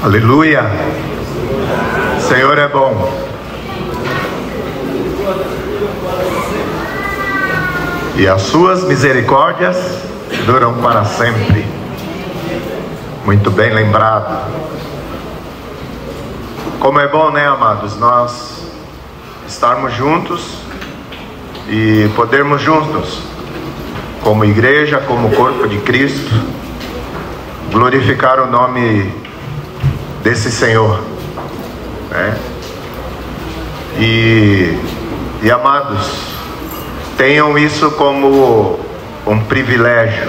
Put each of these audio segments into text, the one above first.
Aleluia! O Senhor é bom. E as suas misericórdias duram para sempre. Muito bem lembrado. Como é bom, né, amados, nós estarmos juntos e podermos juntos, como igreja, como corpo de Cristo, glorificar o nome desse Senhor, né? E amados, tenham isso como um privilégio.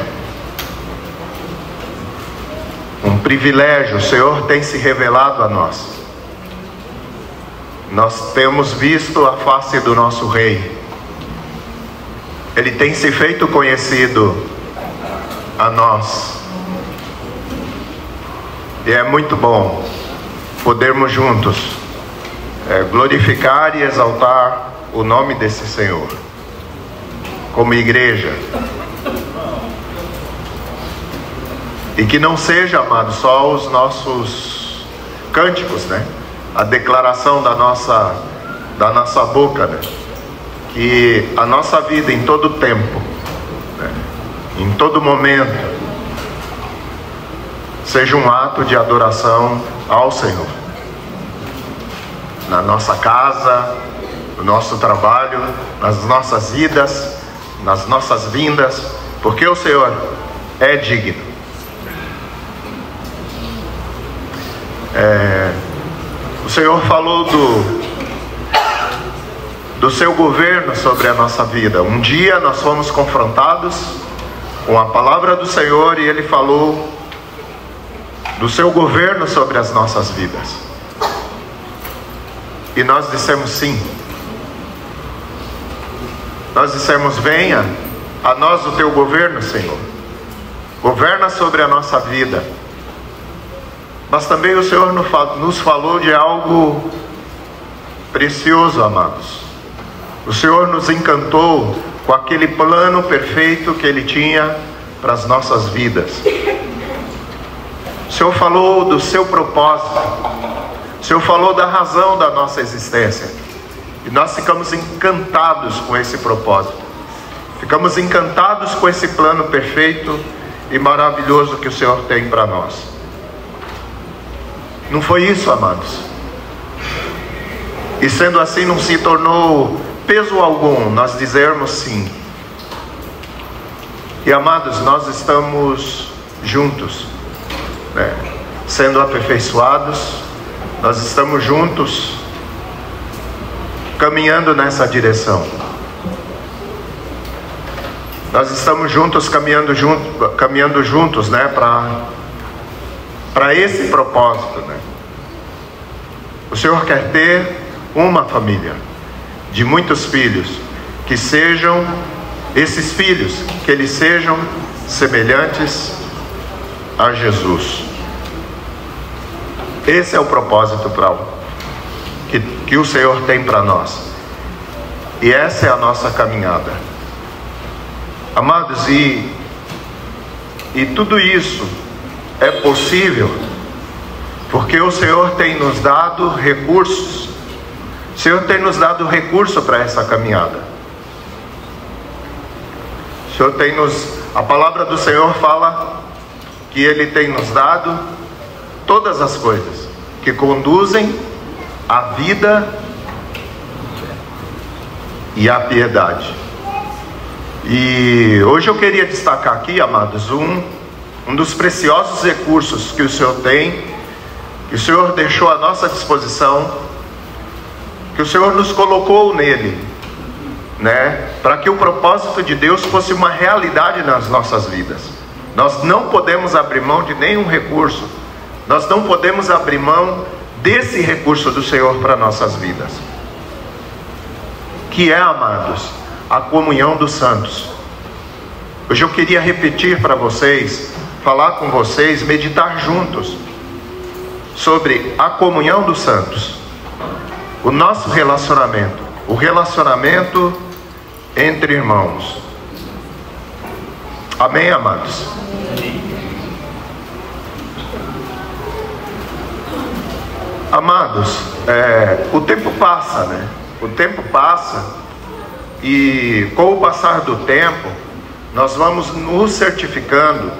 Um privilégio. O Senhor tem se revelado a nós. Nós temos visto a face do nosso Rei. Ele tem se feito conhecido a nós. E é muito bom podermos juntos glorificar e exaltar o nome desse Senhor, como igreja. E que não seja, amado, só os nossos cânticos, né? A declaração da nossa boca, né? Que a nossa vida em todo tempo, né? Em todo momento, seja um ato de adoração ao Senhor. Na nossa casa, no nosso trabalho, nas nossas idas, nas nossas vindas, porque o Senhor é digno. O Senhor falou do seu governo sobre a nossa vida. Um dia nós fomos confrontados com a palavra do Senhor e Ele falou do seu governo sobre as nossas vidas. E nós dissemos sim. Nós dissemos: venha a nós o teu governo, Senhor. Governa sobre a nossa vida. Mas também o Senhor nos falou de algo precioso, amados. O Senhor nos encantou com aquele plano perfeito que Ele tinha para as nossas vidas. O Senhor falou do seu propósito. O Senhor falou da razão da nossa existência. E nós ficamos encantados com esse propósito. Ficamos encantados com esse plano perfeito e maravilhoso que o Senhor tem para nós. Não foi isso, amados? E sendo assim, não se tornou peso algum nós dizermos sim. E amados, nós estamos juntos, né? Sendo aperfeiçoados, nós estamos juntos, caminhando nessa direção. Nós estamos juntos, caminhando juntos, né? Para esse propósito, né? O Senhor quer ter uma família de muitos filhos, que sejam esses filhos, que eles sejam semelhantes a Jesus. Esse é o propósito que o Senhor tem para nós. E essa é a nossa caminhada. Amados, e tudo isso é possível porque o Senhor tem nos dado recursos. O Senhor tem nos dado recurso para essa caminhada. O Senhor a palavra do Senhor fala que Ele tem nos dado todas as coisas que conduzem à vida e à piedade. E hoje eu queria destacar aqui, amados, um dos preciosos recursos que o Senhor tem, que o Senhor deixou à nossa disposição, que o Senhor nos colocou nele, né? Para que o propósito de Deus fosse uma realidade nas nossas vidas. Nós não podemos abrir mão de nenhum recurso. Nós não podemos abrir mão desse recurso do Senhor para nossas vidas, que é, amados, a comunhão dos santos. Hoje eu queria repetir para vocês, falar com vocês, meditar juntos sobre a comunhão dos santos, o nosso relacionamento, o relacionamento entre irmãos. Amém, amados? Amados, o tempo passa, né? O tempo passa e com o passar do tempo, nós vamos nos certificando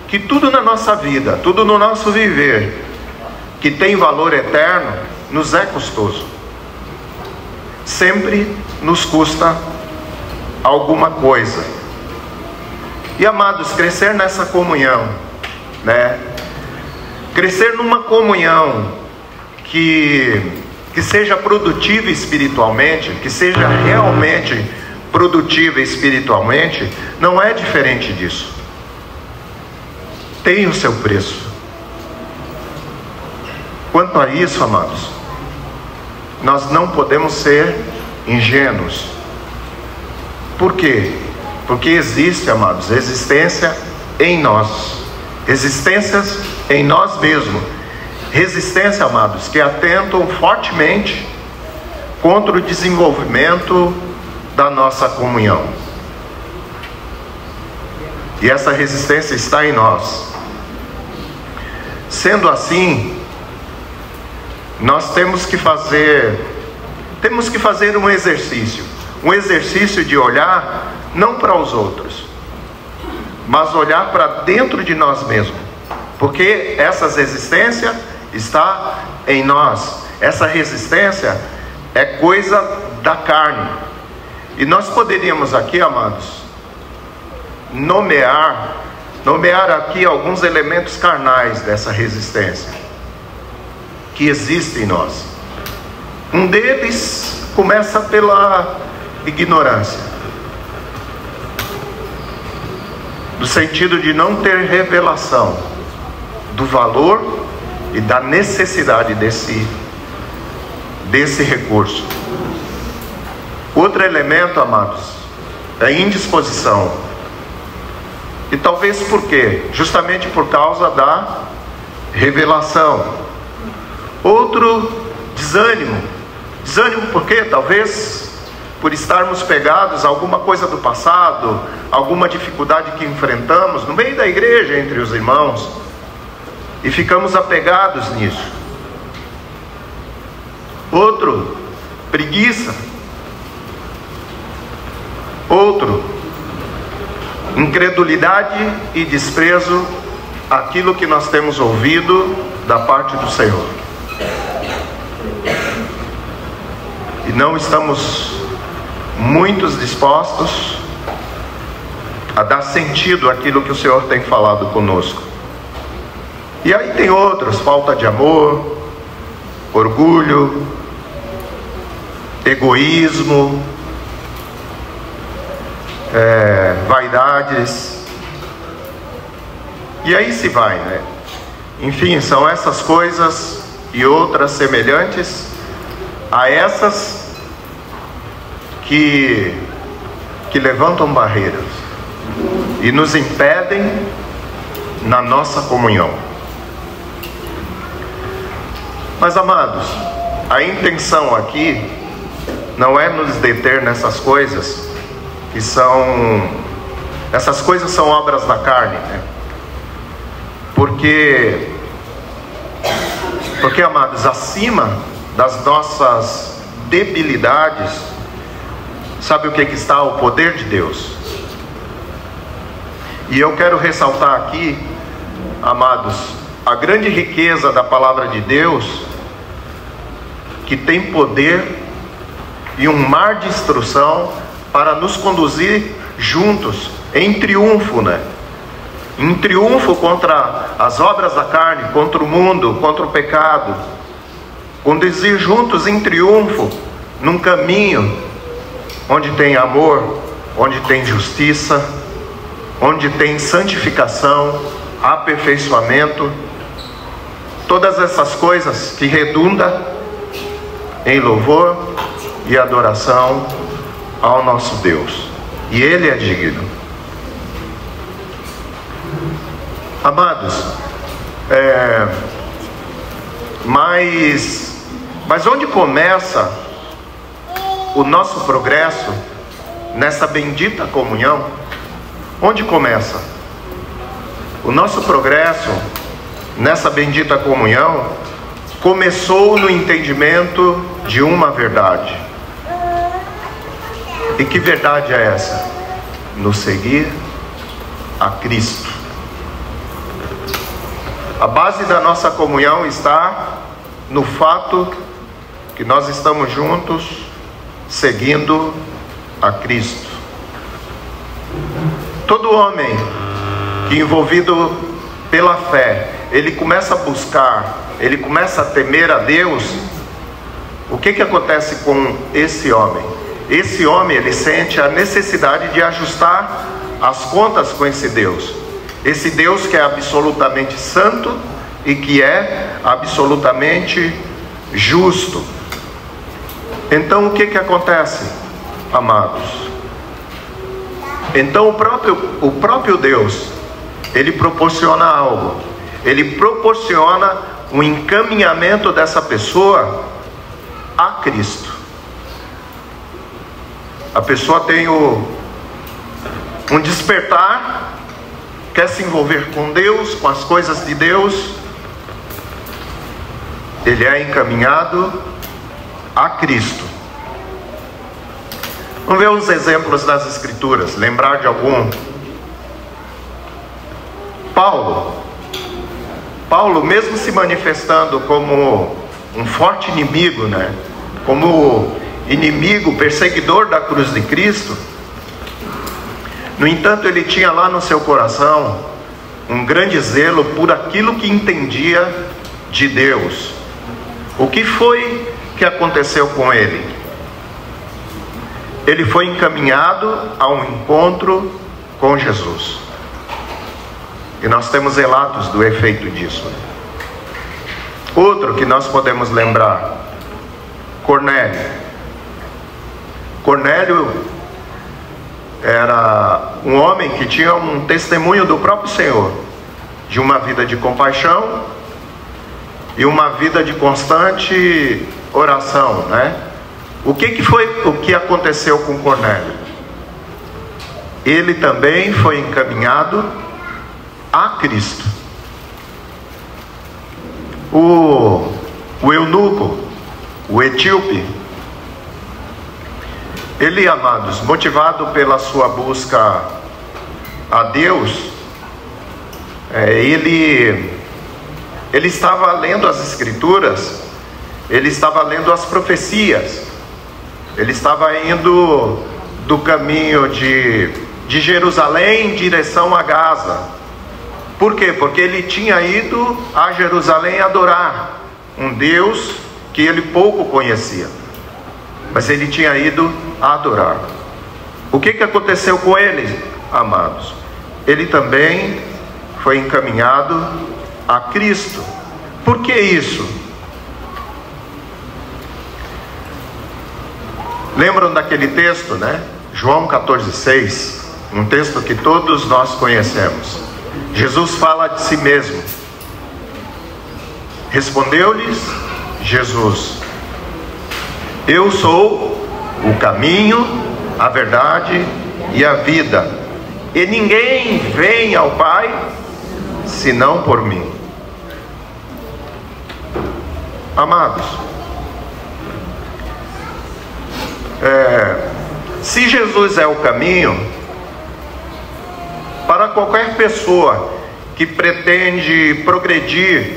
que tudo na nossa vida, tudo no nosso viver, que tem valor eterno, nos é custoso. Sempre nos custa alguma coisa. E amados, crescer nessa comunhão, né? Crescer numa comunhão que seja produtiva espiritualmente, que seja realmente produtiva espiritualmente, não é diferente disso. Tem o seu preço. Quanto a isso, amados, nós não podemos ser ingênuos. Por quê? Porque existe, amados, existência em nós, existências em nós mesmos, resistência, amados, que atentam fortemente contra o desenvolvimento da nossa comunhão. E essa resistência está em nós. Sendo assim, nós temos que fazer um exercício de olhar não para os outros, mas olhar para dentro de nós mesmos, porque essa resistência está em nós. Essa resistência é coisa da carne, e nós poderíamos aqui, amados, nomear aqui alguns elementos carnais dessa resistência que existe em nós. Um deles começa pela ignorância, no sentido de não ter revelação do valor e da necessidade desse recurso. Outro elemento, amados, é a indisposição. E talvez por quê? Justamente por causa da revelação. Outro, desânimo. Desânimo por quê? Talvez por estarmos pegados a alguma coisa do passado, alguma dificuldade que enfrentamos no meio da igreja, entre os irmãos, e ficamos apegados nisso. Outro, preguiça. Outro, incredulidade e desprezo àquilo que nós temos ouvido da parte do Senhor. E não estamos muitos dispostos a dar sentido àquilo que o Senhor tem falado conosco. E aí tem outros: falta de amor, orgulho, egoísmo, vaidades, e aí se vai, né? Enfim, são essas coisas e outras semelhantes a essas que levantam barreiras e nos impedem na nossa comunhão. Mas, amados, a intenção aqui não é nos deter nessas coisas que essas coisas são obras da carne, né? Porque, amados, acima das nossas debilidades, sabe o que está? O poder de Deus. E eu quero ressaltar aqui, amados, a grande riqueza da palavra de Deus, que tem poder e um mar de instrução para nos conduzir juntos em triunfo, né? Em triunfo contra as obras da carne, contra o mundo, contra o pecado. Conduzir juntos em triunfo num caminho onde tem amor, onde tem justiça, onde tem santificação, aperfeiçoamento, todas essas coisas que redundam em louvor e adoração ao nosso Deus, e Ele é digno. Amados, mas onde começa o nosso progresso nessa bendita comunhão? Onde começa? O nosso progresso nessa bendita comunhão começou no entendimento de uma verdade. E que verdade é essa? Nos seguir a Cristo. A base da nossa comunhão está no fato que nós estamos juntos seguindo a Cristo. Todo homem que envolvido pela fé, ele começa a buscar, ele começa a temer a Deus, o que acontece com esse homem? Esse homem, ele sente a necessidade de ajustar as contas com esse Deus. Esse Deus que é absolutamente santo e que é absolutamente justo. Então o que acontece, amados? Então o próprio Deus, ele proporciona algo. Ele proporciona um encaminhamento dessa pessoa a Cristo. A pessoa tem um despertar, quer se envolver com Deus, com as coisas de Deus. Ele é encaminhado a Cristo. Vamos ver os exemplos das Escrituras, lembrar de algum. Paulo, mesmo se manifestando como um forte inimigo, né? Como inimigo, perseguidor da cruz de Cristo, no entanto, ele tinha lá no seu coração um grande zelo por aquilo que entendia de Deus. O que foi que aconteceu com ele? Ele foi encaminhado a um encontro com Jesus. E nós temos relatos do efeito disso. Outro que nós podemos lembrar, Cornélio era um homem que tinha um testemunho do próprio Senhor, de uma vida de compaixão e uma vida de constante oração, né? O que aconteceu com Cornélio? Ele também foi encaminhado a Cristo. O eunuco, o etíope, ele, amados, motivado pela sua busca a Deus, ele estava lendo as Escrituras, ele estava lendo as profecias, ele estava indo do caminho de Jerusalém em direção a Gaza. Por quê? Porque ele tinha ido a Jerusalém adorar um Deus que ele pouco conhecia, mas ele tinha ido a adorar. O que aconteceu com ele, amados? Ele também foi encaminhado a Cristo. Por que isso? Lembram daquele texto, né? João 14,6, um texto que todos nós conhecemos. Jesus fala de si mesmo. Respondeu-lhes Jesus: eu sou o caminho, a verdade e a vida, e ninguém vem ao Pai senão por mim. Amados, se Jesus é o caminho, para qualquer pessoa que pretende progredir,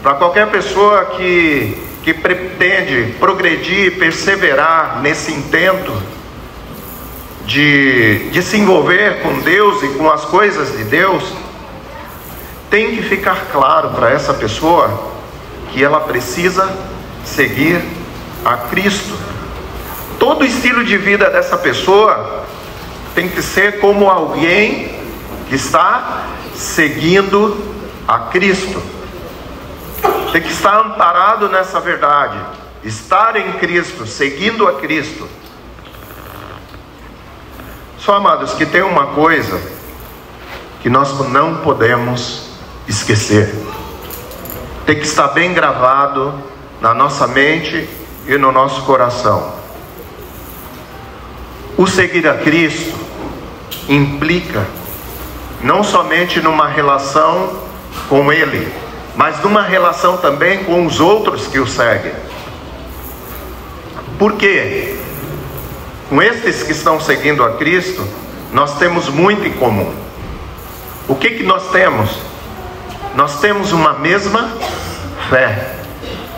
para qualquer pessoa que pretende progredir, perseverar nesse intento de se envolver com Deus e com as coisas de Deus, tem que ficar claro para essa pessoa que ela precisa seguir a Cristo. Todo o estilo de vida dessa pessoa tem que ser como alguém que está seguindo a Cristo. Tem que estar amparado nessa verdade, estar em Cristo, seguindo a Cristo. Só, amados, que tem uma coisa que nós não podemos esquecer. Tem que estar bem gravado na nossa mente e no nosso coração. O seguir a Cristo implica não somente numa relação com Ele, mas numa relação também com os outros que o seguem. Por quê? Com estes que estão seguindo a Cristo, nós temos muito em comum. O que nós temos? Nós temos uma mesma fé.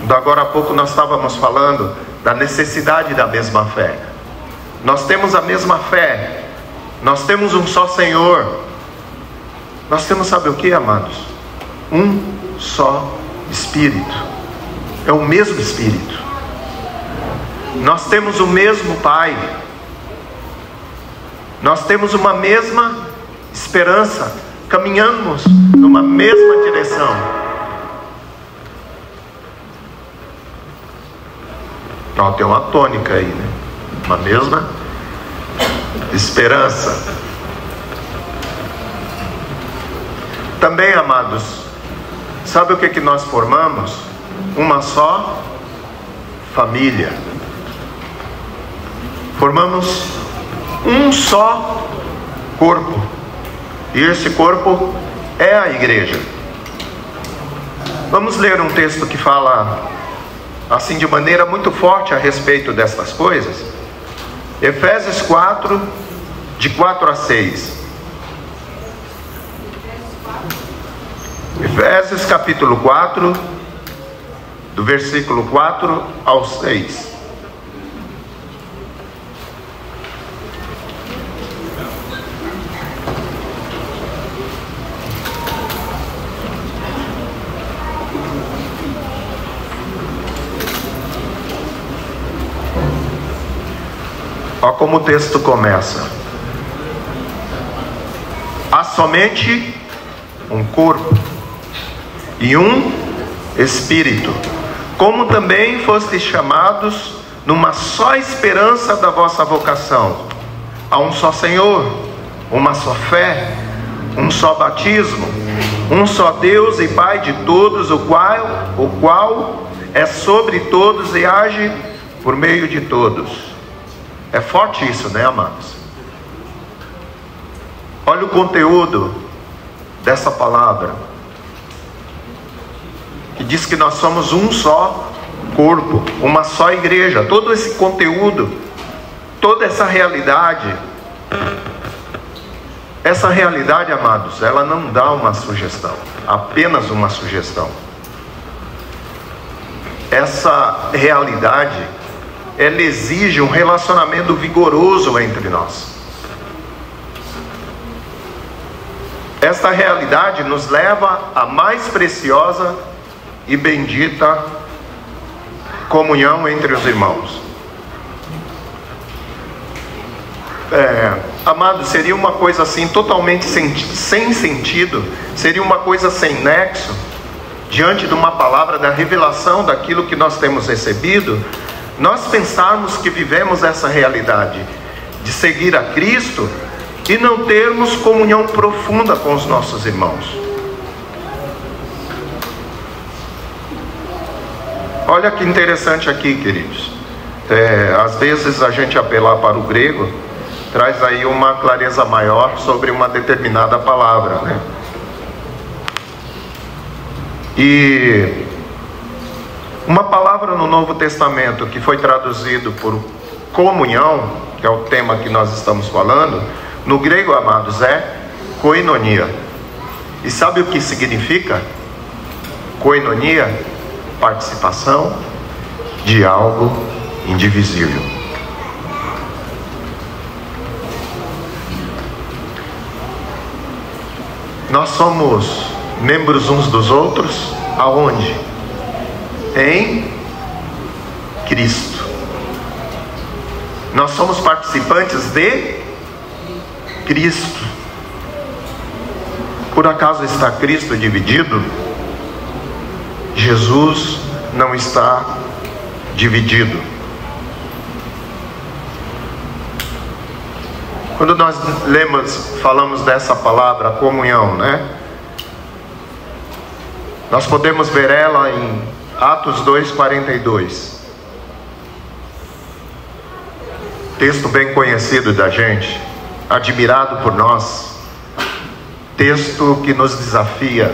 Agora há pouco nós estávamos falando da necessidade da mesma fé. Nós temos a mesma fé. Nós temos um só Senhor. Nós temos, sabe o que, amados? Um só Espírito. É o mesmo Espírito. Nós temos o mesmo Pai. Nós temos uma mesma esperança. Caminhamos numa mesma direção. Então, tem uma tônica aí, né? Uma mesma esperança. Também, amados, sabe o que nós formamos? Uma só família. Formamos um só corpo. E esse corpo é a igreja. Vamos ler um texto que fala assim de maneira muito forte a respeito destas coisas. Efésios 4, de 4 a 6. Efésios capítulo 4, do versículo 4 ao 6. Olha como o texto começa. Há somente um corpo e um Espírito, como também fostes chamados numa só esperança da vossa vocação. Há um só Senhor, uma só fé, um só batismo, um só Deus e Pai de todos, o qual é sobre todos e age por meio de todos. É forte isso, né, amados? Olha o conteúdo dessa palavra, que diz que nós somos um só corpo, uma só igreja. Todo esse conteúdo, toda essa realidade, amados, ela não dá uma sugestão, apenas uma sugestão. Essa realidade, ela exige um relacionamento vigoroso entre nós. Esta realidade nos leva à mais preciosa e bendita comunhão entre os irmãos. Amado, seria uma coisa assim totalmente sem sentido, seria uma coisa sem nexo, diante de uma palavra da revelação daquilo que nós temos recebido, nós pensarmos que vivemos essa realidade de seguir a Cristo e não termos comunhão profunda com os nossos irmãos. Olha que interessante aqui, queridos. Às vezes a gente apelar para o grego traz aí uma clareza maior sobre uma determinada palavra, né? E uma palavra no Novo Testamento que foi traduzido por comunhão, que é o tema que nós estamos falando, no grego, amados, é koinonia. E sabe o que significa? Koinonia, participação de algo indivisível. Nós somos membros uns dos outros, aonde? Em Cristo. Nós somos participantes de Cristo. Por acaso está Cristo dividido? Jesus não está dividido. Quando nós falamos dessa palavra comunhão, né? Nós podemos ver ela em Atos 2:42. Texto bem conhecido da gente, admirado por nós. Texto que nos desafia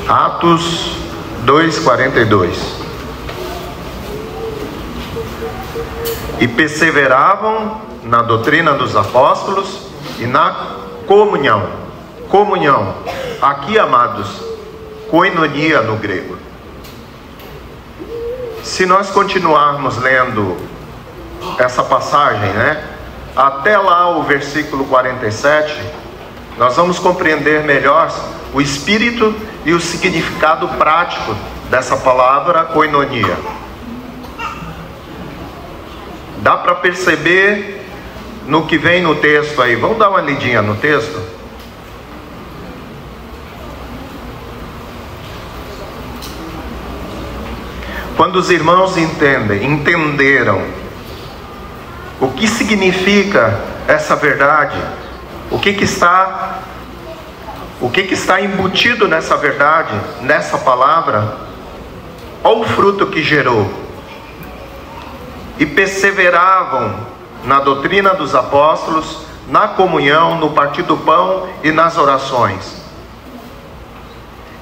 Atos 2:42. E perseveravam na doutrina dos apóstolos e na comunhão. Comunhão. Aqui, amados, koinonia no grego. Se nós continuarmos lendo essa passagem, até lá o versículo 47, nós vamos compreender melhor o espírito e o significado prático dessa palavra koinonia. Dá para perceber no que vem no texto aí. Vamos dar uma lidinha no texto? Quando os irmãos entenderam o que significa essa verdade, o que está embutido nessa verdade, nessa palavra, olha o fruto que gerou. E perseveravam na doutrina dos apóstolos, na comunhão, no partir do pão e nas orações.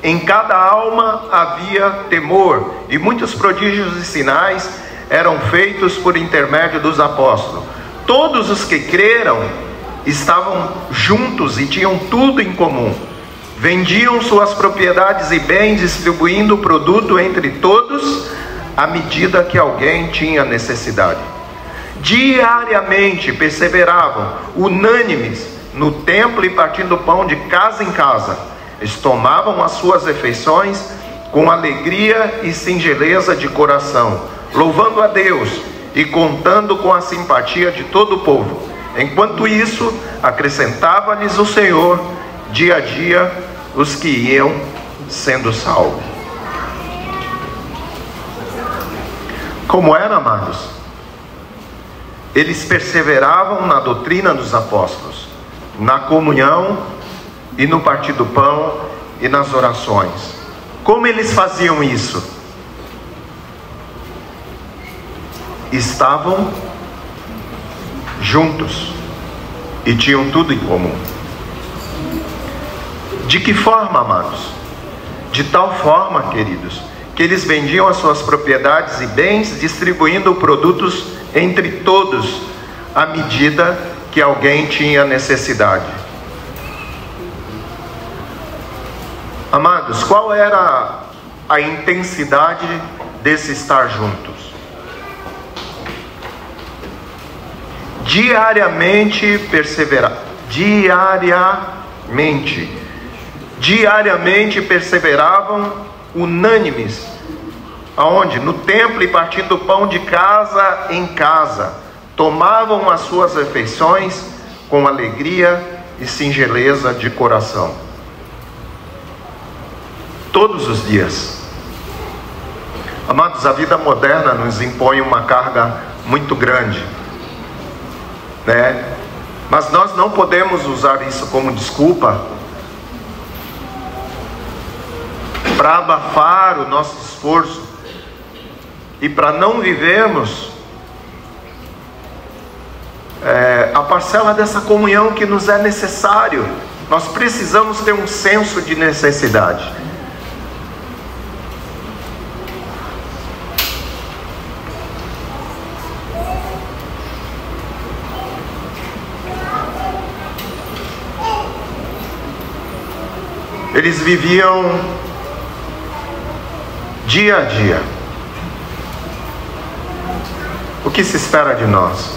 Em cada alma havia temor, e muitos prodígios e sinais eram feitos por intermédio dos apóstolos. Todos os que creram estavam juntos e tinham tudo em comum. Vendiam suas propriedades e bens, distribuindo o produto entre todos, à medida que alguém tinha necessidade. Diariamente perseveravam, unânimes, no templo e partindo pão de casa em casa. Eles tomavam as suas refeições com alegria e singeleza de coração, louvando a Deus e contando com a simpatia de todo o povo. Enquanto isso, acrescentava-lhes o Senhor, dia a dia, os que iam sendo salvos. Como era, amados? Eles perseveravam na doutrina dos apóstolos, na comunhão e no partir do pão e nas orações. Como eles faziam isso? Estavam juntos e tinham tudo em comum. De que forma, amados? De tal forma, queridos, que eles vendiam as suas propriedades e bens, distribuindo produtos entre todos, à medida que alguém tinha necessidade. Amados, qual era a intensidade desse estar juntos? Diariamente perseverar. Diariamente perseveravam unânimes. Aonde? No templo e partindo o pão de casa em casa. Tomavam as suas refeições com alegria e singeleza de coração. Todos os dias. Amados, a vida moderna nos impõe uma carga muito grande, Mas nós não podemos usar isso como desculpa para abafar o nosso esforço e para não vivermos a parcela dessa comunhão que nos é necessário. Nós precisamos ter um senso de necessidade. Eles viviam dia a dia. O que se espera de nós?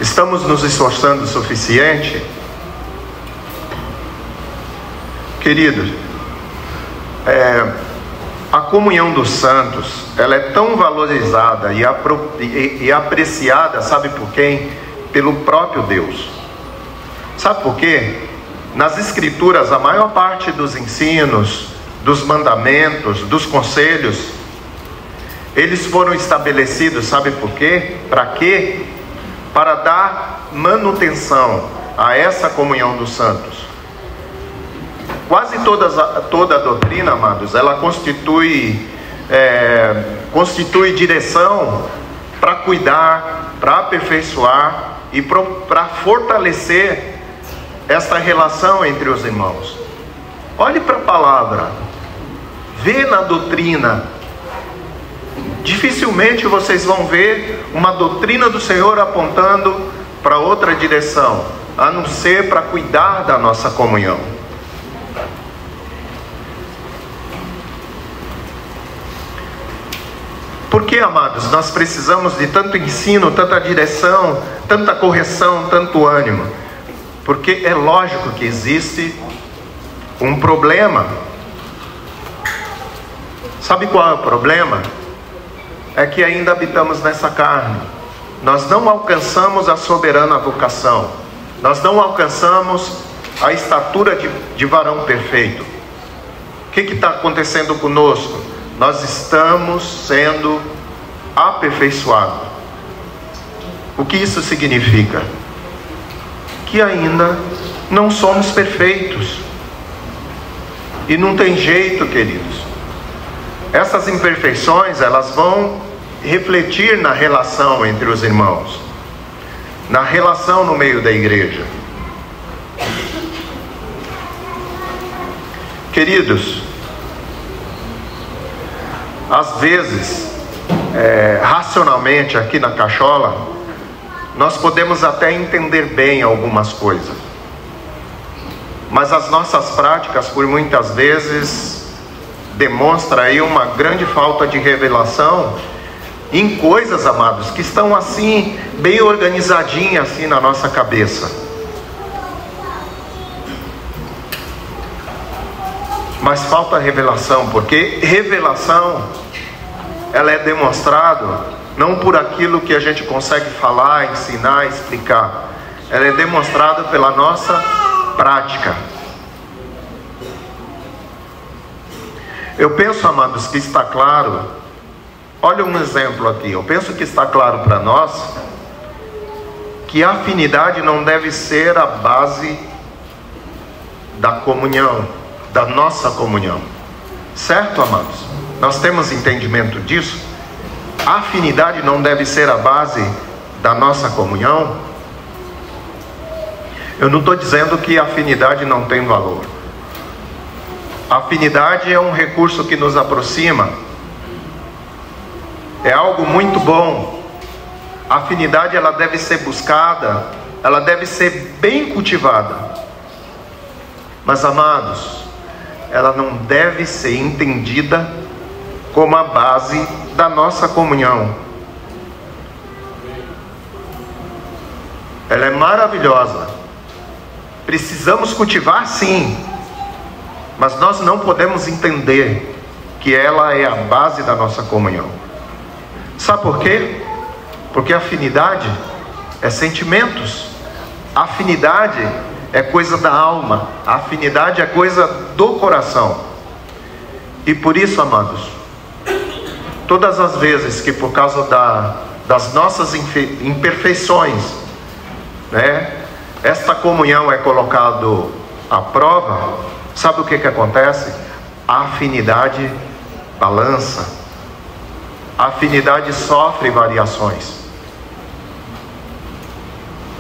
Estamos nos esforçando o suficiente? Queridos, a comunhão dos santos, ela é tão valorizada e apreciada, sabe por quem? Pelo próprio Deus. Sabe por quê? Nas Escrituras, a maior parte dos ensinos, dos mandamentos, dos conselhos, eles foram estabelecidos, sabe por quê? Para quê? Para dar manutenção a essa comunhão dos santos. Quase toda a doutrina, amados, ela constitui direção para cuidar, para aperfeiçoar e para fortalecer esta relação entre os irmãos. Olhe para a palavra. vê na doutrina. Dificilmente vocês vão ver uma doutrina do Senhor apontando para outra direção, a não ser para cuidar da nossa comunhão. Por que, amados, nós precisamos de tanto ensino, tanta direção, tanta correção, tanto ânimo? Porque é lógico que existe um problema. Sabe qual é o problema? É que ainda habitamos nessa carne. Nós não alcançamos a soberana vocação. Nós não alcançamos a estatura de varão perfeito. O que está acontecendo conosco? Nós estamos sendo aperfeiçoados. O que isso significa? Que ainda não somos perfeitos. E não tem jeito, queridos. Essas imperfeições, elas vão refletir na relação entre os irmãos, na relação no meio da igreja. Queridos, às vezes, racionalmente aqui na Cachola, nós podemos até entender bem algumas coisas, mas as nossas práticas, por muitas vezes, demonstram aí uma grande falta de revelação em coisas, amados, que estão assim, bem organizadinhas assim na nossa cabeça. Mas falta revelação, porque revelação, ela é demonstrada não por aquilo que a gente consegue falar, ensinar, explicar. Ela é demonstrada pela nossa prática. Eu penso, amados, que está claro. Olha um exemplo aqui. Eu penso que está claro para nós que a afinidade não deve ser a base da comunhão, da nossa comunhão. Certo, amados? Nós temos entendimento disso? A afinidade não deve ser a base da nossa comunhão? Eu não estou dizendo que a afinidade não tem valor. A afinidade é um recurso que nos aproxima. É algo muito bom. A afinidade, ela deve ser buscada, ela deve ser bem cultivada. Mas, amados, ela não deve ser entendida como a base da nossa comunhão. Ela é maravilhosa. Precisamos cultivar, sim. Mas nós não podemos entender que ela é a base da nossa comunhão. Sabe por quê? Porque afinidade é sentimentos. Afinidade é coisa da alma. Afinidade é coisa do coração. E por isso, amados, todas as vezes que por causa das nossas imperfeições, né, esta comunhão é colocado à prova, sabe o que acontece? A afinidade balança. A afinidade sofre variações.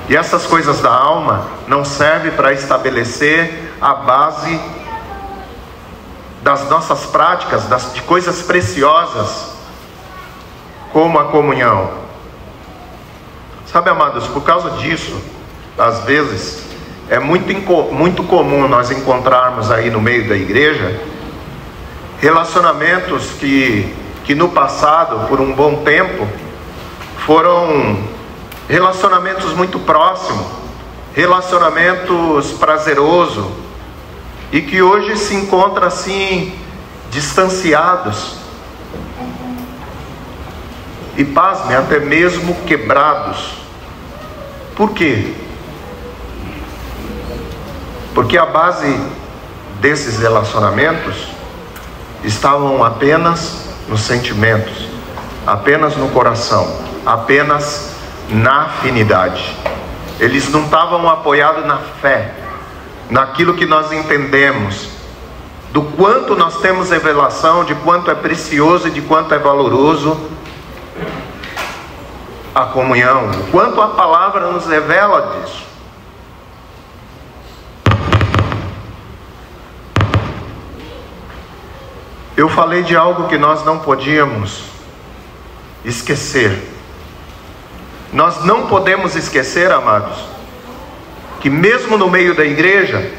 E essas coisas da alma não servem para estabelecer a base das nossas práticas, de coisas preciosas, como a comunhão. Sabe, amados, por causa disso, às vezes, é muito comum nós encontrarmos aí no meio da igreja relacionamentos que no passado, por um bom tempo, foram relacionamentos muito próximos, relacionamentos prazerosos, e que hoje se encontram assim, distanciados, e pasmem, até mesmo quebrados. Por quê? Porque a base desses relacionamentos estavam apenas nos sentimentos, apenas no coração, apenas na afinidade. Eles não estavam apoiados na fé, naquilo que nós entendemos, do quanto nós temos revelação, de quanto é precioso e de quanto é valoroso a comunhão, o quanto a palavra nos revela disso. eu falei de algo que nós não podíamos esquecer. Nós não podemos esquecer, amados, que mesmo no meio da igreja,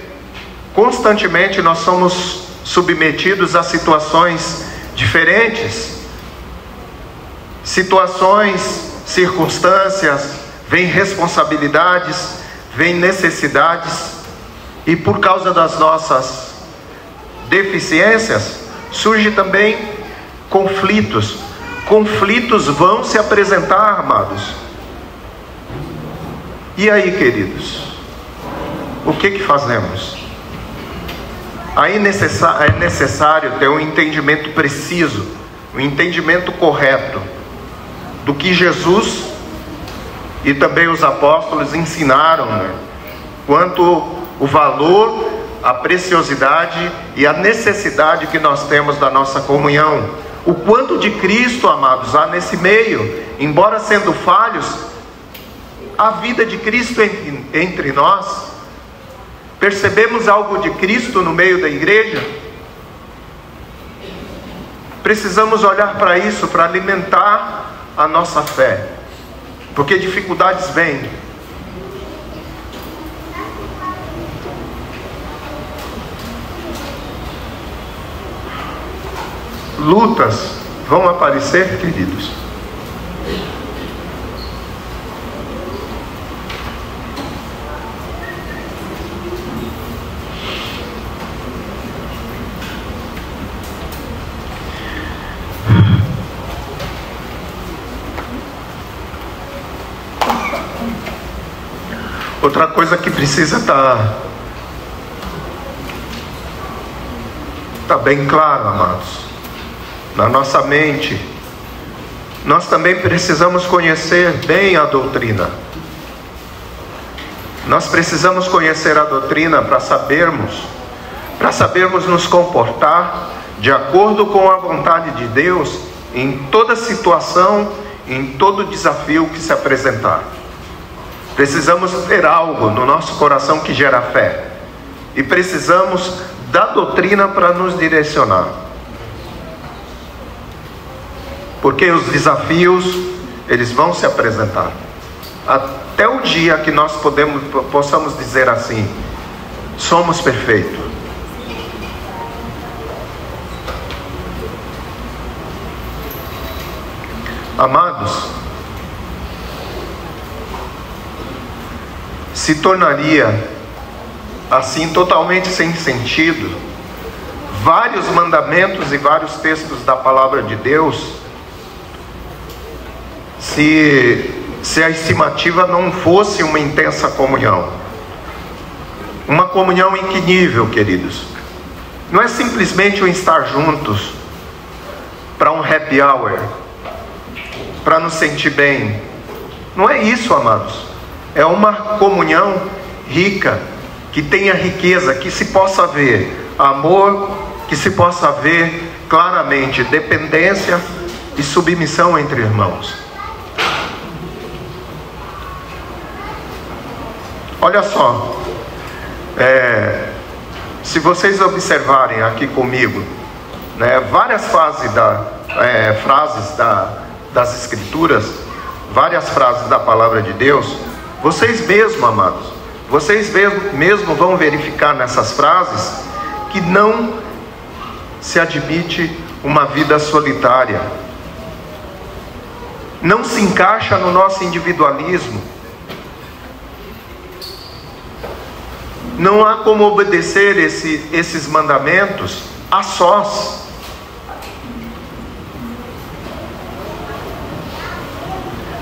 constantemente nós somos submetidos a situações diferentes, situações, circunstâncias, vem responsabilidades, vem necessidades, e por causa das nossas deficiências, surge também conflitos. Conflitos vão se apresentar, amados. E aí, queridos, o que fazemos? Aí é necessário ter um entendimento preciso, um entendimento correto do que Jesus e também os apóstolos ensinaram, né? Quanto o valor, a preciosidade e a necessidade que nós temos da nossa comunhão. O quanto de Cristo, amados, há nesse meio. Embora sendo falhos, a vida de Cristo entre nós. Percebemos algo de Cristo no meio da igreja? Precisamos olhar para isso, para alimentar a nossa fé, porque dificuldades vêm. Lutas vão aparecer, queridos. Outra coisa que precisa estar bem claro, amados, na nossa mente, nós também precisamos conhecer bem a doutrina. Nós precisamos conhecer a doutrina para sabermos nos comportar de acordo com a vontade de Deus em toda situação, em todo desafio que se apresentar. Precisamos ter algo no nosso coração que gera fé, e precisamos da doutrina para nos direcionar, porque os desafios, eles vão se apresentar, até o dia que nós possamos dizer assim: somos perfeitos. Amados, se tornaria assim totalmente sem sentido vários mandamentos e vários textos da palavra de Deus, se a estimativa não fosse uma intensa comunhão. Uma comunhão em que nível, queridos? Não é simplesmente um estar juntos para um happy hour, para nos sentir bem. Não é isso, amados. É uma comunhão rica, que tenha riqueza, que se possa ver amor, que se possa ver claramente dependência e submissão entre irmãos. Olha só, se vocês observarem aqui comigo, né, várias frases das Escrituras, várias frases da palavra de Deus, vocês mesmos, amados, vocês mesmo vão verificar nessas frases que não se admite uma vida solitária, não se encaixa no nosso individualismo. Não há como obedecer esses mandamentos a sós.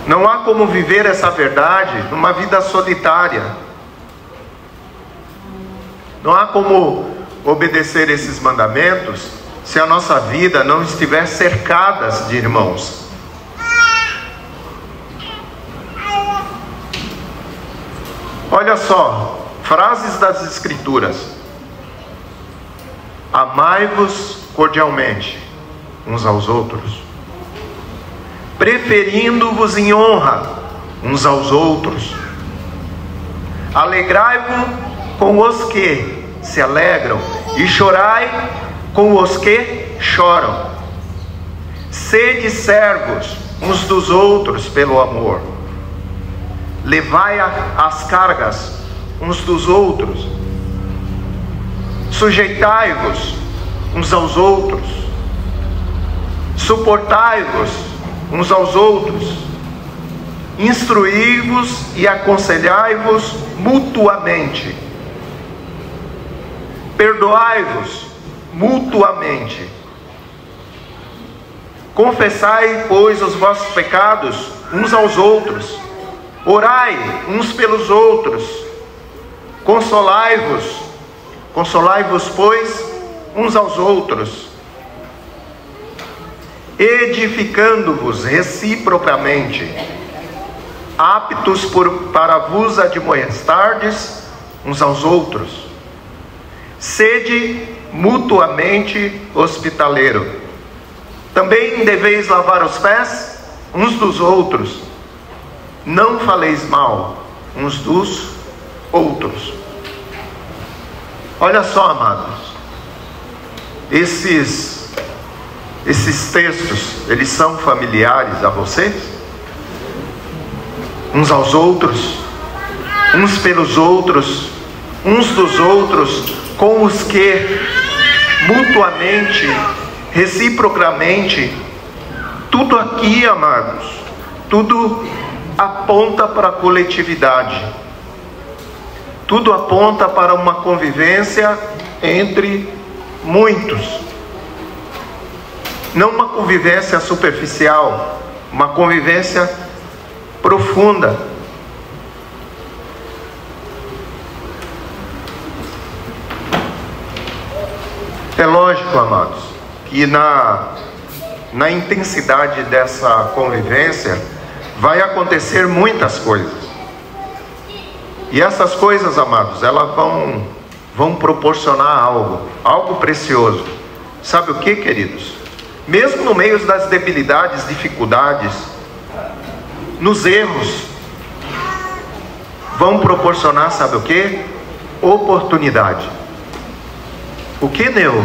Não há como viver essa verdade numa vida solitária. Não há como obedecer esses mandamentos se a nossa vida não estiver cercada de irmãos. Olha só, frases das Escrituras: amai-vos cordialmente uns aos outros, preferindo-vos em honra uns aos outros, alegrai-vos com os que se alegram, e chorai com os que choram. Sede servos uns dos outros pelo amor. Levai as cargas uns dos outros. Sujeitai-vos uns aos outros. Suportai-vos uns aos outros. Instruí-vos e aconselhai-vos mutuamente. Perdoai-vos mutuamente. Confessai, pois, os vossos pecados uns aos outros. Orai uns pelos outros. Consolai-vos, pois, uns aos outros, edificando-vos reciprocamente, aptos para vos admoestardes uns aos outros. Sede mutuamente hospitaleiro. Também deveis lavar os pés uns dos outros. Não faleis mal uns dos outros. Olha só, amados, esses textos, eles são familiares a vocês? Uns aos outros, uns pelos outros, uns dos outros, com os que mutuamente, reciprocamente. Tudo aqui, amados, tudo aponta para a coletividade. Tudo aponta para uma convivência entre muitos. Não uma convivência superficial, uma convivência profunda. É lógico, amados, que na intensidade dessa convivência vai acontecer muitas coisas. E essas coisas, amados, elas vão proporcionar algo precioso. Sabe o que, queridos? Mesmo no meio das debilidades, dificuldades, nos erros, vão proporcionar, sabe o que? Oportunidade. O que, Neu?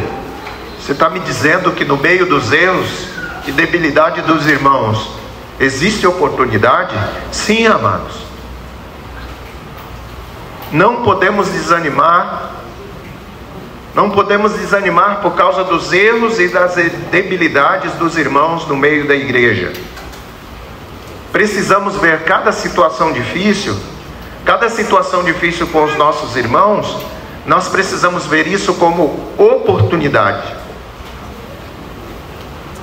Você está me dizendo que no meio dos erros e debilidade dos irmãos existe oportunidade? Sim, amados. Não podemos desanimar. Não podemos desanimar por causa dos erros e das debilidades dos irmãos no meio da igreja. Precisamos ver cada situação difícil com os nossos irmãos. Nós precisamos ver isso como oportunidade.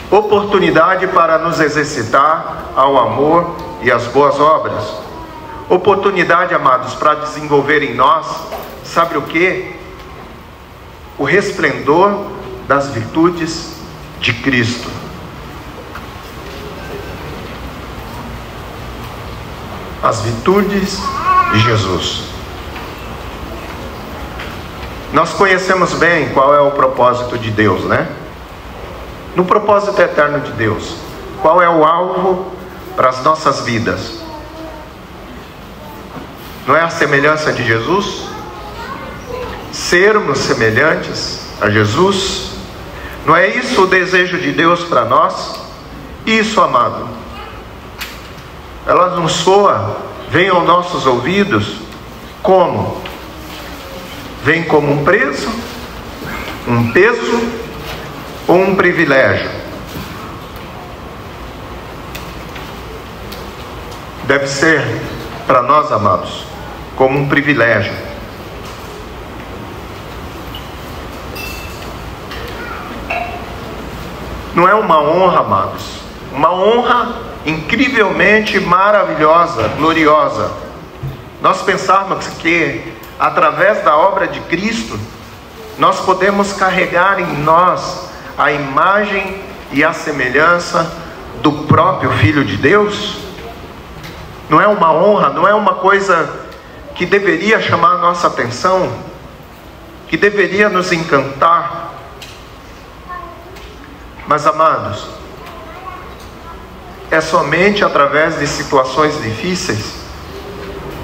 Oportunidade para nos exercitar ao amor e às boas obras. Oportunidade, amados, para desenvolver em nós, sabe o que? O resplendor das virtudes de Cristo. As virtudes de Jesus. Nós conhecemos bem qual é o propósito de Deus, né? No propósito eterno de Deus, qual é o alvo para as nossas vidas? Não é a semelhança de Jesus? Sermos semelhantes a Jesus? Não é isso o desejo de Deus para nós? Isso, amado, ela não soa, vem aos nossos ouvidos como? Vem como um preço, um peso ou um privilégio? Deve ser para nós, amados, como um privilégio. Não é uma honra, amados, uma honra incrivelmente maravilhosa, gloriosa. Nós pensarmos que através da obra de Cristo nós podemos carregar em nós a imagem e a semelhança do próprio Filho de Deus. Não é uma honra, não é uma coisa que deveria chamar a nossa atenção, que deveria nos encantar. Mas, amados, é somente através de situações difíceis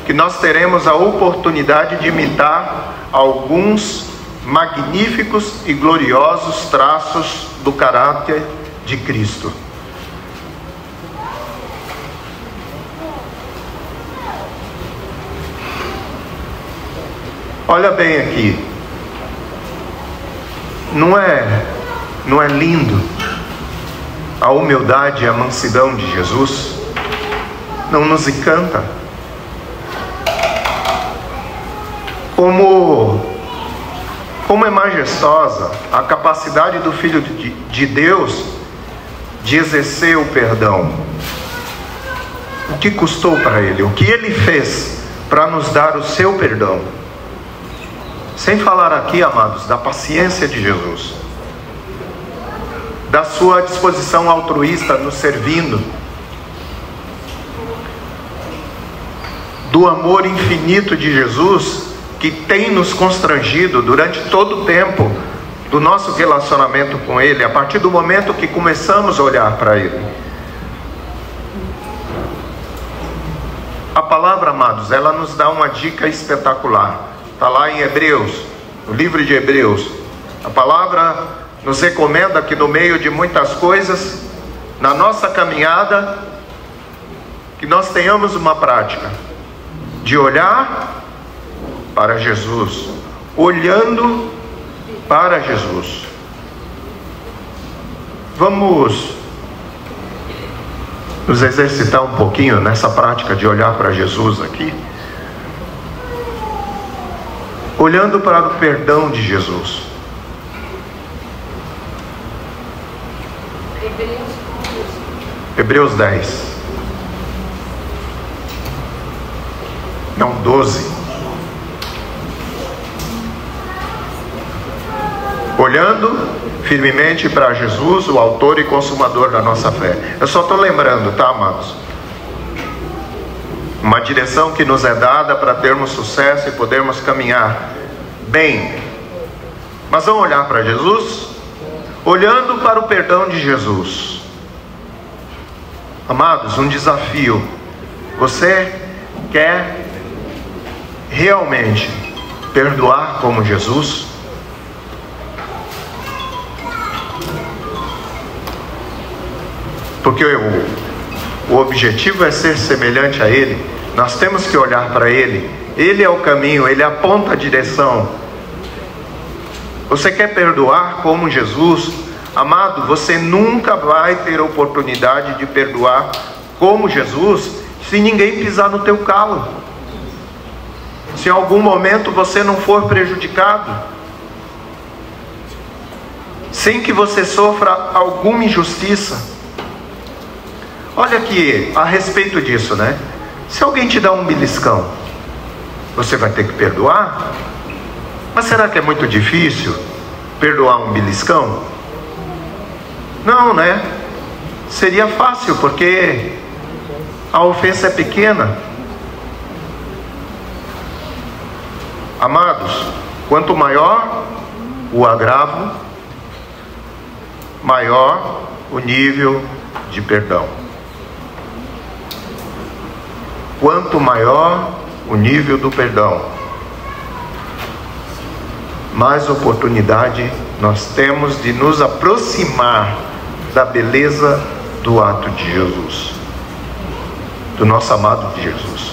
que nós teremos a oportunidade de imitar alguns magníficos e gloriosos traços do caráter de Cristo. Olha bem aqui, não é lindo a humildade e a mansidão de Jesus? Não nos encanta? Como é majestosa a capacidade do Filho de Deus de exercer o perdão. O que custou para Ele? O que Ele fez para nos dar o seu perdão? Sem falar aqui, amados, da paciência de Jesus, da sua disposição altruísta nos servindo, do amor infinito de Jesus que tem nos constrangido durante todo o tempo do nosso relacionamento com Ele, a partir do momento que começamos a olhar para Ele. A palavra, amados, ela nos dá uma dica espetacular. Está lá em Hebreus, no livro de Hebreus. A palavra nos recomenda que no meio de muitas coisas, na nossa caminhada, que nós tenhamos uma prática de olhar para Jesus, olhando para Jesus. Vamos nos exercitar um pouquinho nessa prática de olhar para Jesus aqui, olhando para o perdão de Jesus. Hebreus 10. Não, 12. Olhando firmemente para Jesus, o autor e consumador da nossa fé. Eu só estou lembrando, tá, amados? Uma direção que nos é dada para termos sucesso e podermos caminhar bem. Mas vamos olhar para Jesus, olhando para o perdão de Jesus. Amados, um desafio. Você quer realmente perdoar como Jesus? Porque o objetivo é ser semelhante a Ele. Nós temos que olhar para Ele. Ele é o caminho, Ele aponta a direção. Você quer perdoar como Jesus? Amado, você nunca vai ter oportunidade de perdoar como Jesus se ninguém pisar no teu calo. Se em algum momento você não for prejudicado, sem que você sofra alguma injustiça. Olha aqui, a respeito disso, né? Se alguém te dá um beliscão, você vai ter que perdoar? Mas será que é muito difícil perdoar um beliscão? Não, né? Seria fácil, porque a ofensa é pequena. Amados, quanto maior o agravo, maior o nível de perdão. Quanto maior o nível do perdão, mais oportunidade nós temos de nos aproximar da beleza do ato de Jesus, do nosso amado de Jesus.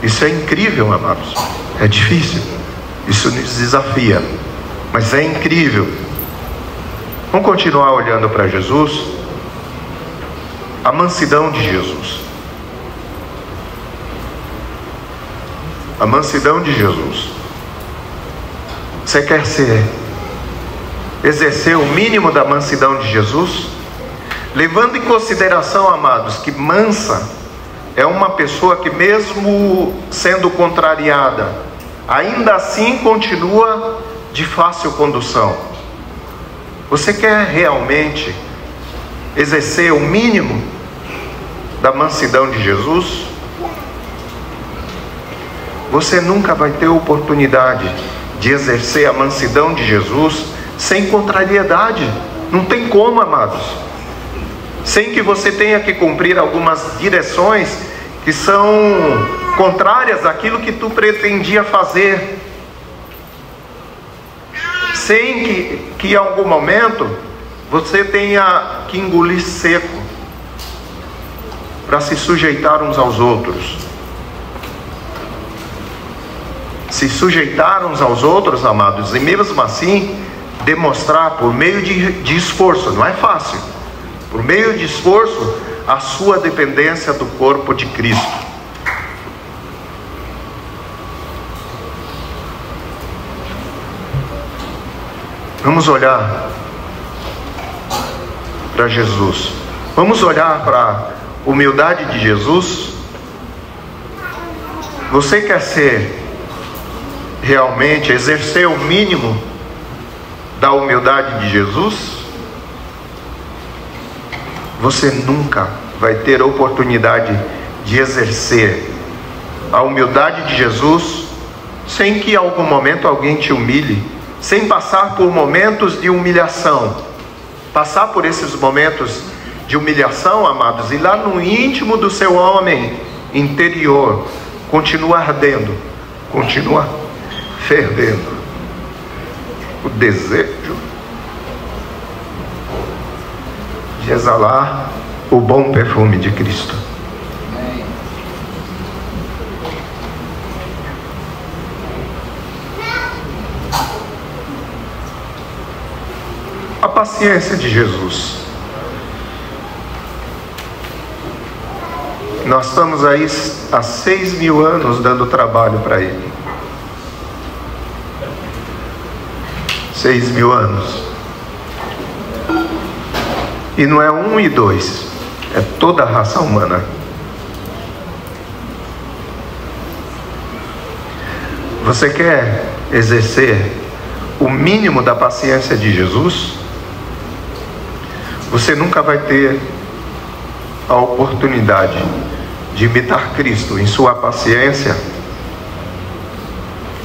Isso é incrível, amados. É difícil, isso nos desafia, mas é incrível. Vamos continuar olhando para Jesus, a mansidão de Jesus. A mansidão de Jesus. Você quer exercer o mínimo da mansidão de Jesus? Levando em consideração, amados, que mansa é uma pessoa que mesmo sendo contrariada, ainda assim continua de fácil condução. Você quer realmente exercer o mínimo da mansidão de Jesus? Você nunca vai ter oportunidade de exercer a mansidão de Jesus sem contrariedade. Não tem como, amados. Sem que você tenha que cumprir algumas direções que são contrárias àquilo que tu pretendia fazer. sem que em algum momento você tenha que engolir seco para se sujeitar uns aos outros. Se sujeitar uns aos outros, amados, e mesmo assim demonstrar por meio de esforço, não é fácil, por meio de esforço, a sua dependência do corpo de Cristo. Vamos olhar para Jesus. Vamos olhar para a humildade de Jesus. Você quer ser realmente, exercer o mínimo da humildade de Jesus? Você nunca vai ter oportunidade de exercer a humildade de Jesus sem que em algum momento alguém te humilhe, sem passar por momentos de humilhação. Passar por esses momentos de humilhação, amados, e lá no íntimo do seu homem interior continua ardendo, continua fervendo o desejo de exalar o bom perfume de Cristo. A paciência de Jesus. Nós estamos aí há 6.000 anos dando trabalho para Ele. 6.000 anos. E não é 1 e 2, é toda a raça humana. Você quer exercer o mínimo da paciência de Jesus? Você nunca vai ter a oportunidade de imitar Cristo em sua paciência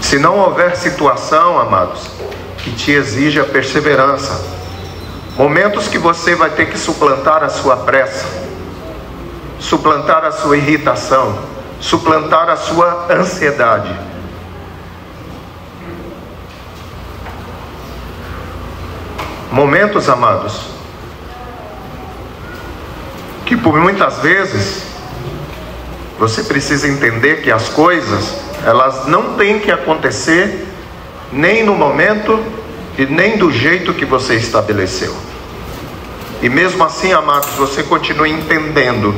se não houver situação, amados, que te exija perseverança. Momentos que você vai ter que suplantar a sua pressa, suplantar a sua irritação, suplantar a sua ansiedade. Momentos, amados, que por muitas vezes você precisa entender que as coisas, elas não têm que acontecer nem no momento e nem do jeito que você estabeleceu. E mesmo assim, amados, você continua entendendo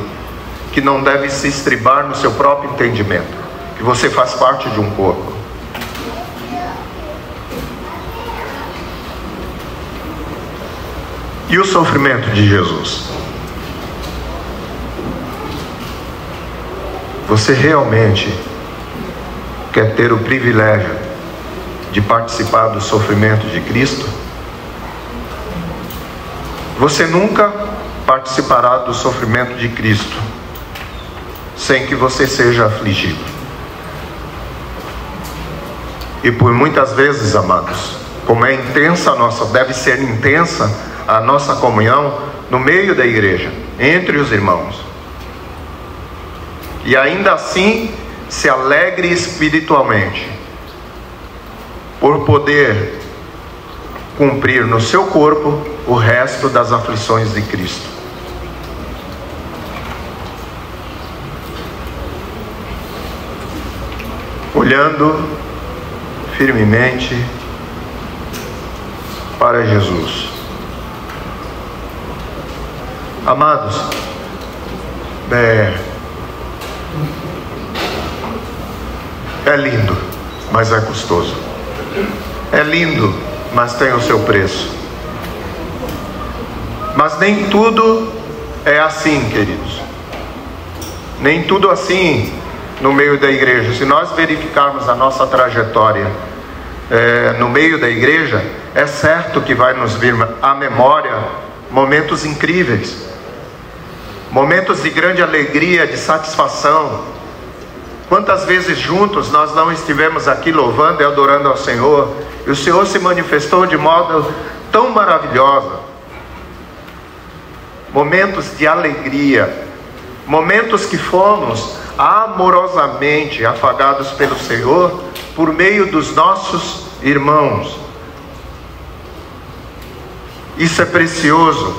que não deve se estribar no seu próprio entendimento, que você faz parte de um corpo. E o sofrimento de Jesus? Você realmente quer ter o privilégio de participar do sofrimento de Cristo? Você nunca participará do sofrimento de Cristo sem que você seja afligido. E por muitas vezes, amados, como é intensa a nossa, deve ser intensa a nossa comunhão no meio da igreja, entre os irmãos. E ainda assim, se alegre espiritualmente, por poder cumprir no seu corpo o resto das aflições de Cristo. Olhando firmemente para Jesus. Amados, é lindo, mas é custoso. É lindo, mas tem o seu preço. Mas nem tudo é assim, queridos. Nem tudo assim no meio da igreja. Se nós verificarmos a nossa trajetória no meio da igreja, é certo que vai nos vir à memória momentos incríveis, momentos de grande alegria, de satisfação. Quantas vezes juntos nós não estivemos aqui louvando e adorando ao Senhor, e o Senhor se manifestou de modo tão maravilhoso. Momentos de alegria, momentos que fomos amorosamente afagados pelo Senhor por meio dos nossos irmãos. isso é precioso,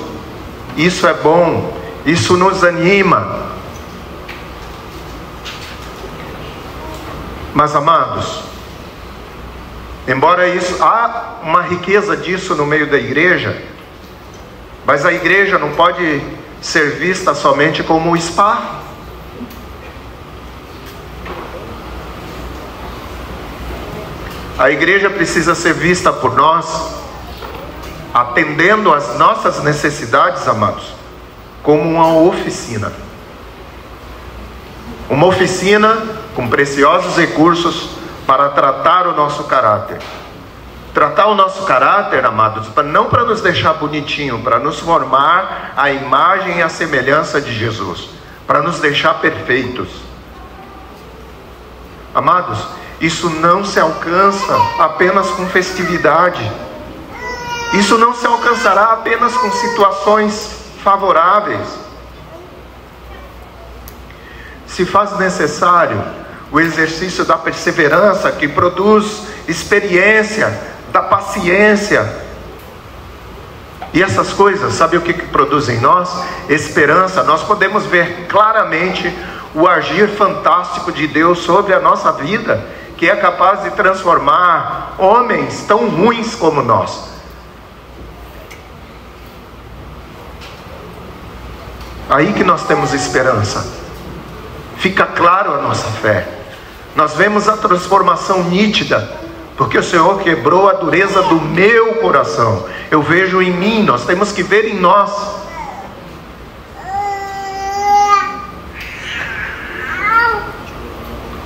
isso é bom, isso nos anima. Mas, amados, embora isso, há uma riqueza disso no meio da igreja, mas a igreja não pode ser vista somente como um spa. A igreja precisa ser vista por nós, atendendo às nossas necessidades, amados, como uma oficina. Uma oficina com preciosos recursos para tratar o nosso caráter. Tratar o nosso caráter, amados, não para nos deixar bonitinho, para nos formar a imagem e a semelhança de Jesus, para nos deixar perfeitos. Amados, isso não se alcança apenas com festividade. Isso não se alcançará apenas com situações favoráveis. Se faz necessário o exercício da perseverança, que produz experiência, da paciência. E essas coisas, sabe o que produz em nós? Esperança. Nós podemos ver claramente o agir fantástico de Deus sobre a nossa vida, que é capaz de transformar homens tão ruins como nós. Aí que nós temos esperança. Fica claro a nossa fé. Nós vemos a transformação nítida, porque o Senhor quebrou a dureza do meu coração. Eu vejo em mim, nós temos que ver em nós.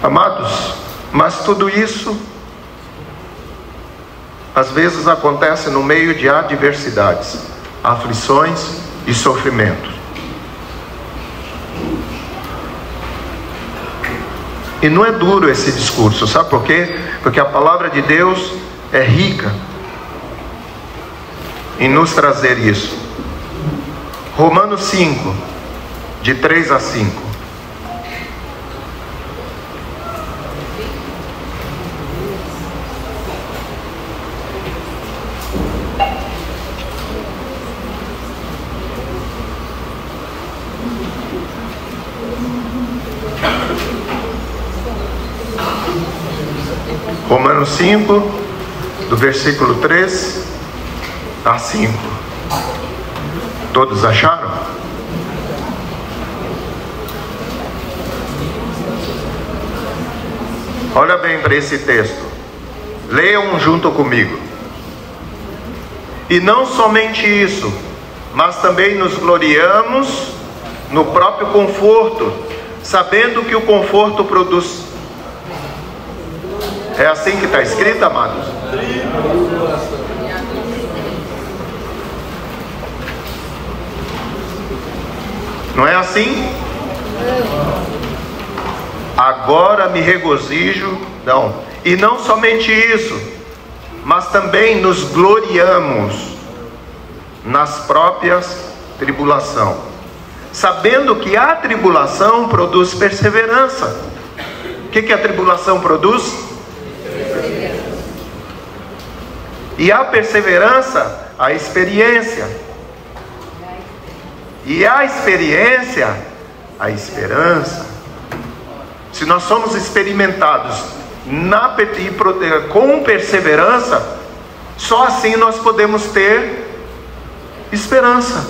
Amados, mas tudo isso às vezes acontece no meio de adversidades, aflições e sofrimentos. E não é duro esse discurso, sabe por quê? Porque a palavra de Deus é rica em nos trazer isso. Romanos 5, de 3 a 5. Romanos 5, do versículo 3 a 5. Todos acharam? Olha bem para esse texto. Leiam junto comigo. E não somente isso, mas também nos gloriamos no próprio conforto, sabendo que o conforto produz. É assim que está escrito, amados? Não é assim? Agora me regozijo. Não. E não somente isso, mas também nos gloriamos nas próprias tribulações, sabendo que a tribulação produz perseverança. O que a tribulação produz? E a perseverança, a experiência. E a experiência, a esperança. Se nós somos experimentados com perseverança, só assim nós podemos ter esperança.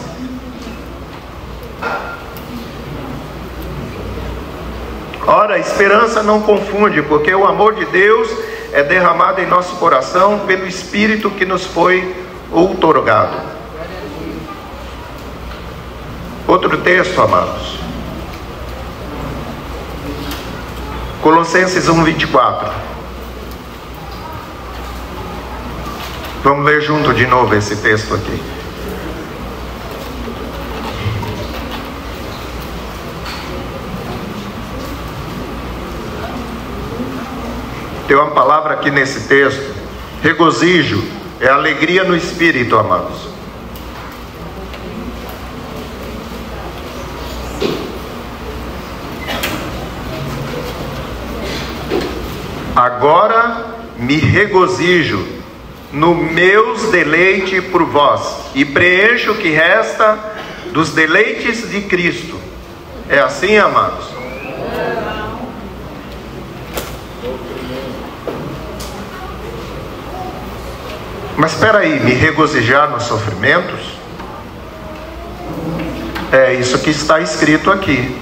Ora, a esperança não confunde, porque o amor de Deus é derramado em nosso coração pelo Espírito que nos foi outorgado. Outro texto, amados. Colossenses 1:24. Vamos ler junto de novo esse texto aqui. Tem uma palavra aqui nesse texto. Regozijo é alegria no Espírito, amados. Agora me regozijo no meus deleites por vós, e preencho o que resta dos deleites de Cristo. É assim, amados? Mas espera aí, me regozijar nos sofrimentos? É isso que está escrito aqui.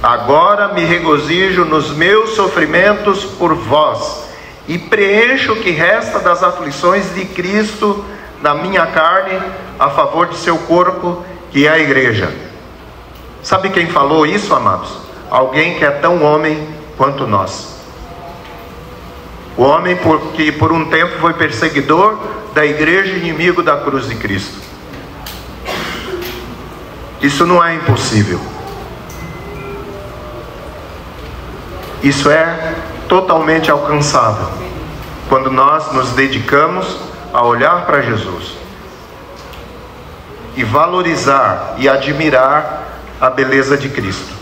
Agora me regozijo nos meus sofrimentos por vós, e preencho o que resta das aflições de Cristo na minha carne, a favor de seu corpo, que é a igreja. Sabe quem falou isso, amados? Alguém que é tão homem quanto nós. O homem que por um tempo foi perseguidor da igreja e inimigo da cruz de Cristo. Isso não é impossível. Isso é totalmente alcançável quando nós nos dedicamos a olhar para Jesus e valorizar e admirar a beleza de Cristo.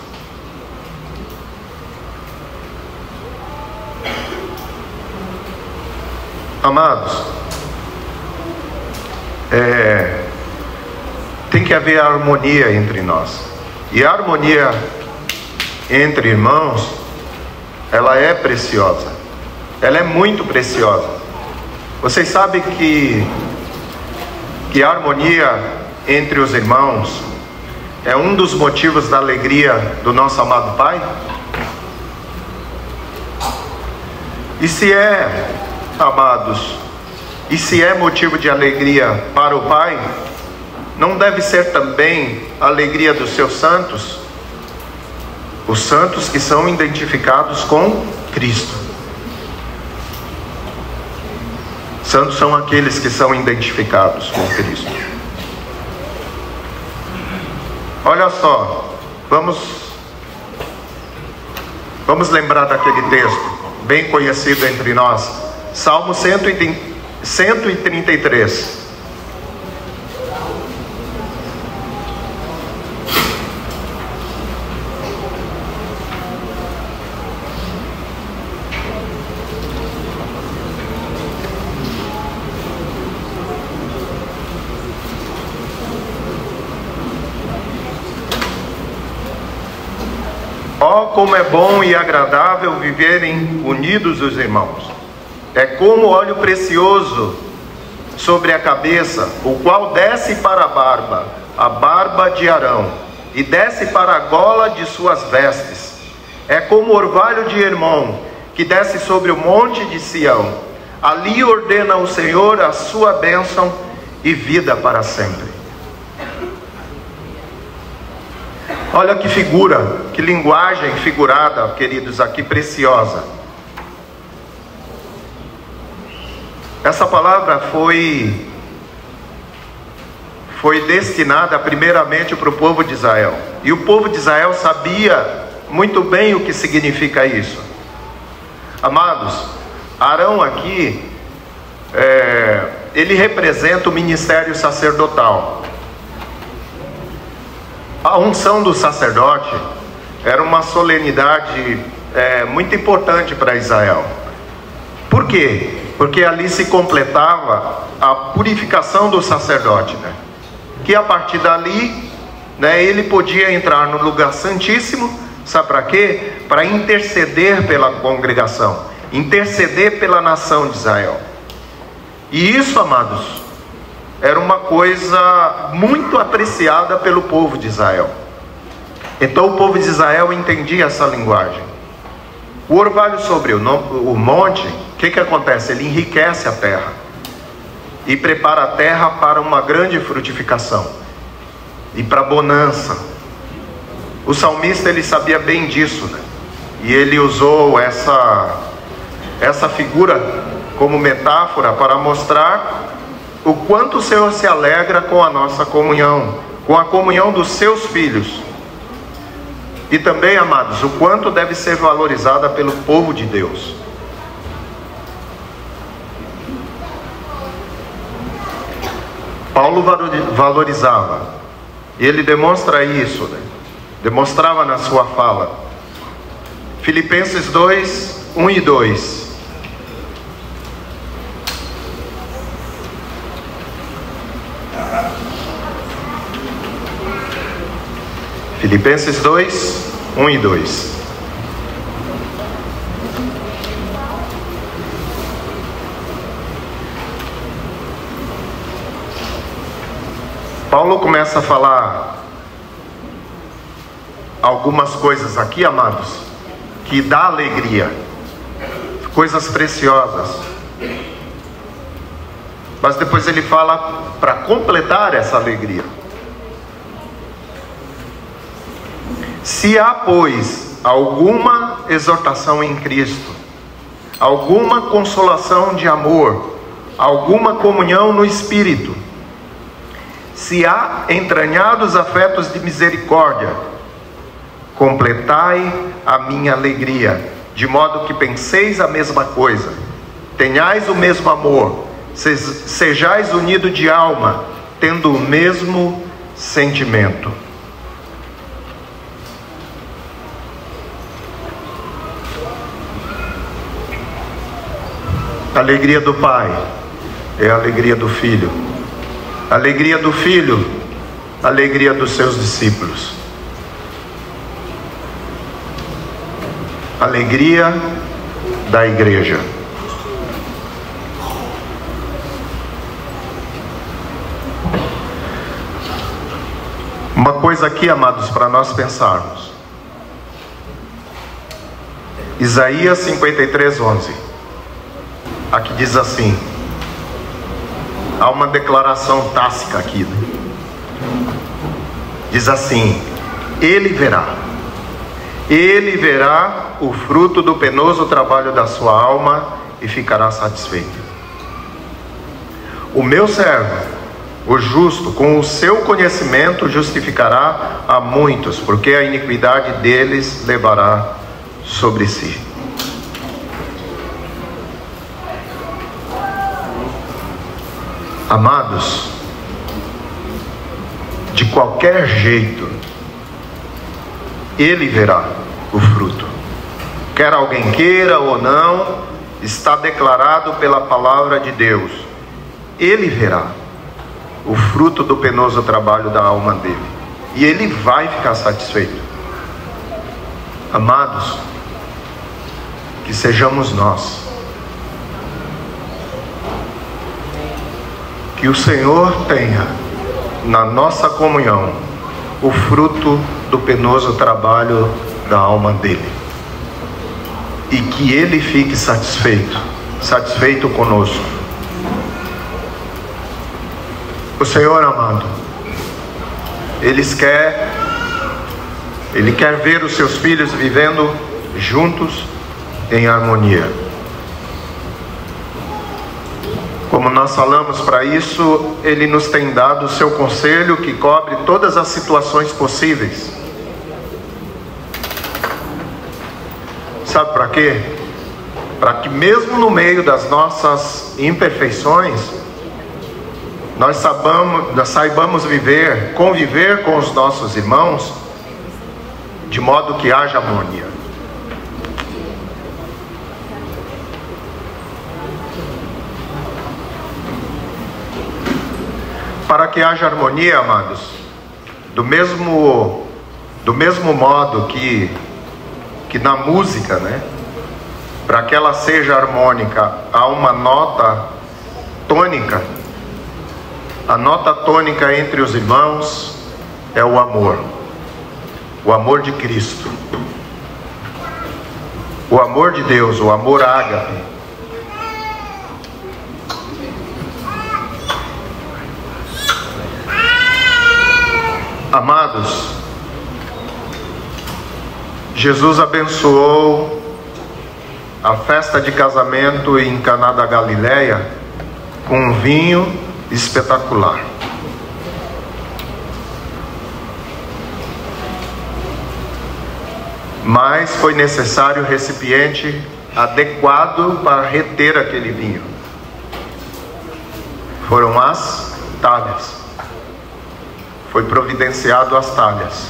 Amados, tem que haver harmonia entre nós. E a harmonia entre irmãos, ela é preciosa. Ela é muito preciosa. Vocês sabem que a harmonia entre os irmãos é um dos motivos da alegria do nosso amado Pai? E se é, amados, e se é motivo de alegria para o Pai, não deve ser também a alegria dos seus santos? Os santos que são identificados com Cristo. Santos são aqueles que são identificados com Cristo. Olha só, vamos lembrar daquele texto bem conhecido entre nós, Salmo 133. Como é bom e agradável viverem unidos os irmãos. É como óleo precioso sobre a cabeça, o qual desce para a barba de Arão, e desce para a gola de suas vestes. É como orvalho de Hermon, que desce sobre o monte de Sião. Ali ordena o Senhor a sua bênção e vida para sempre. Olha que figura, que linguagem figurada, queridos, aqui preciosa. Essa palavra foi destinada primeiramente para o povo de Israel. E o povo de Israel sabia muito bem o que significa isso. Amados, Arão aqui, ele representa o ministério sacerdotal. A unção do sacerdote era uma solenidade muito importante para Israel. Por quê? Porque ali se completava a purificação do sacerdote, né? Que a partir dali, né, ele podia entrar no lugar santíssimo, sabe para quê? Para interceder pela congregação, interceder pela nação de Israel. E isso, amados, era uma coisa muito apreciada pelo povo de Israel. Então o povo de Israel entendia essa linguagem. O orvalho sobre o monte, o que acontece? Ele enriquece a terra e prepara a terra para uma grande frutificação e para bonança. O salmista, ele sabia bem disso, né? E ele usou essa figura como metáfora para mostrar o quanto o Senhor se alegra com a nossa comunhão, com a comunhão dos seus filhos. E também, amados, o quanto deve ser valorizada pelo povo de Deus. Paulo valorizava, e ele demonstra isso, né? Demonstrava na sua fala. Filipenses 2, 1 e 2. Filipenses 2, 1 e 2. Paulo começa a falar algumas coisas aqui, amados, que dá alegria, coisas preciosas. Mas depois ele fala para completar essa alegria. Se há, pois, alguma exortação em Cristo, alguma consolação de amor, alguma comunhão no Espírito, se há entranhados afetos de misericórdia, completai a minha alegria, de modo que penseis a mesma coisa, tenhais o mesmo amor, sejais unidos de alma, tendo o mesmo sentimento. A alegria do Pai é a alegria do Filho. A alegria do Filho, a alegria dos seus discípulos. A alegria da igreja. Uma coisa aqui, amados, para nós pensarmos. Isaías 53, 11. Aqui diz assim. Há uma declaração tácita aqui, né? Diz assim: Ele verá o fruto do penoso trabalho da sua alma e ficará satisfeito. O meu servo, o justo, com o seu conhecimento justificará a muitos, porque a iniquidade deles levará sobre si. Amados, de qualquer jeito, Ele verá o fruto. Quer alguém queira ou não, está declarado pela palavra de Deus. Ele verá o fruto do penoso trabalho da alma dele. E Ele vai ficar satisfeito. Amados, que sejamos nós. Que o Senhor tenha na nossa comunhão o fruto do penoso trabalho da alma dele. E que Ele fique satisfeito conosco. O Senhor amado, Ele quer ver os seus filhos vivendo juntos em harmonia. Como nós falamos, para isso, Ele nos tem dado o seu conselho que cobre todas as situações possíveis. Sabe para quê? Para que mesmo no meio das nossas imperfeições, nós saibamos conviver com os nossos irmãos, de modo que haja harmonia. Para que haja harmonia, amados, do mesmo modo que na música, né? Para que ela seja harmônica, há uma nota tônica. A nota tônica entre os irmãos é o amor de Cristo, o amor de Deus, o amor ágape. Amados, Jesus abençoou a festa de casamento em Caná da Galileia com um vinho espetacular. Mas foi necessário recipiente adequado para reter aquele vinho. Foram as talhas. Foi providenciado as talhas.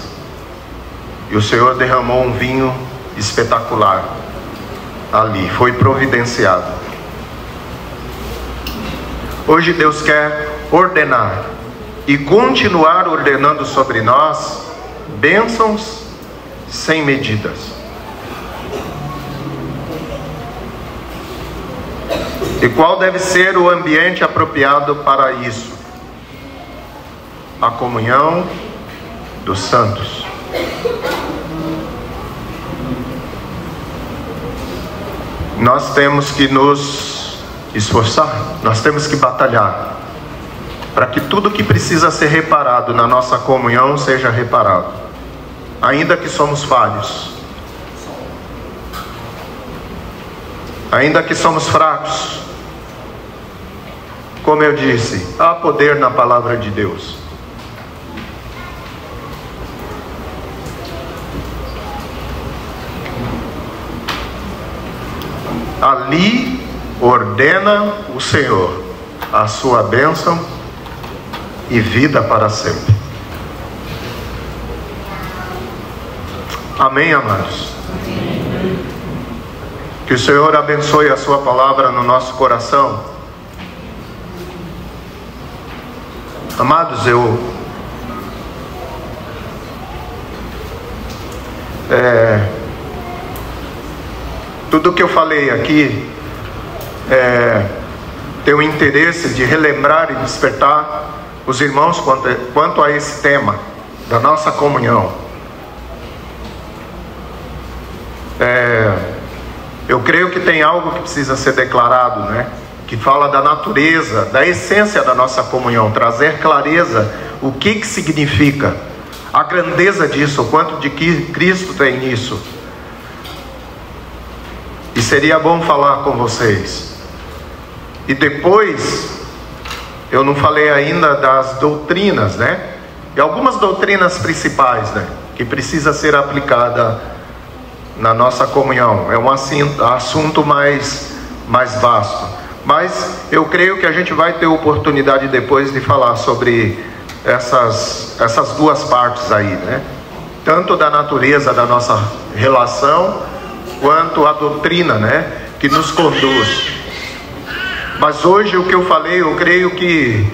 E o Senhor derramou um vinho espetacular ali. Foi providenciado. Hoje Deus quer ordenar e continuar ordenando sobre nós bênçãos sem medidas. E qual deve ser o ambiente apropriado para isso? A comunhão dos santos. Nós temos que nos esforçar, nós temos que batalhar para que tudo que precisa ser reparado na nossa comunhão seja reparado, ainda que somos falhos, ainda que somos fracos. Como eu disse, há poder na palavra de Deus. Ali ordena o Senhor a sua bênção e vida para sempre. Amém, amados? Que o Senhor abençoe a sua palavra no nosso coração. Amados, tudo que eu falei aqui tenho interesse de relembrar e despertar os irmãos quanto a esse tema da nossa comunhão. Eu creio que tem algo que precisa ser declarado, né? Que fala da natureza, da essência da nossa comunhão, trazer clareza, o que significa, a grandeza disso, o quanto de que Cristo tem nisso. E seria bom falar com vocês. E depois, eu não falei ainda das doutrinas, né? E algumas doutrinas principais, né? Que precisa ser aplicada na nossa comunhão. É um assunto mais vasto. Mas eu creio que a gente vai ter oportunidade depois de falar sobre essas duas partes aí, né? Tanto da natureza da nossa relação, quanto a doutrina, né? Que nos conduz. Mas hoje o que eu falei, eu creio que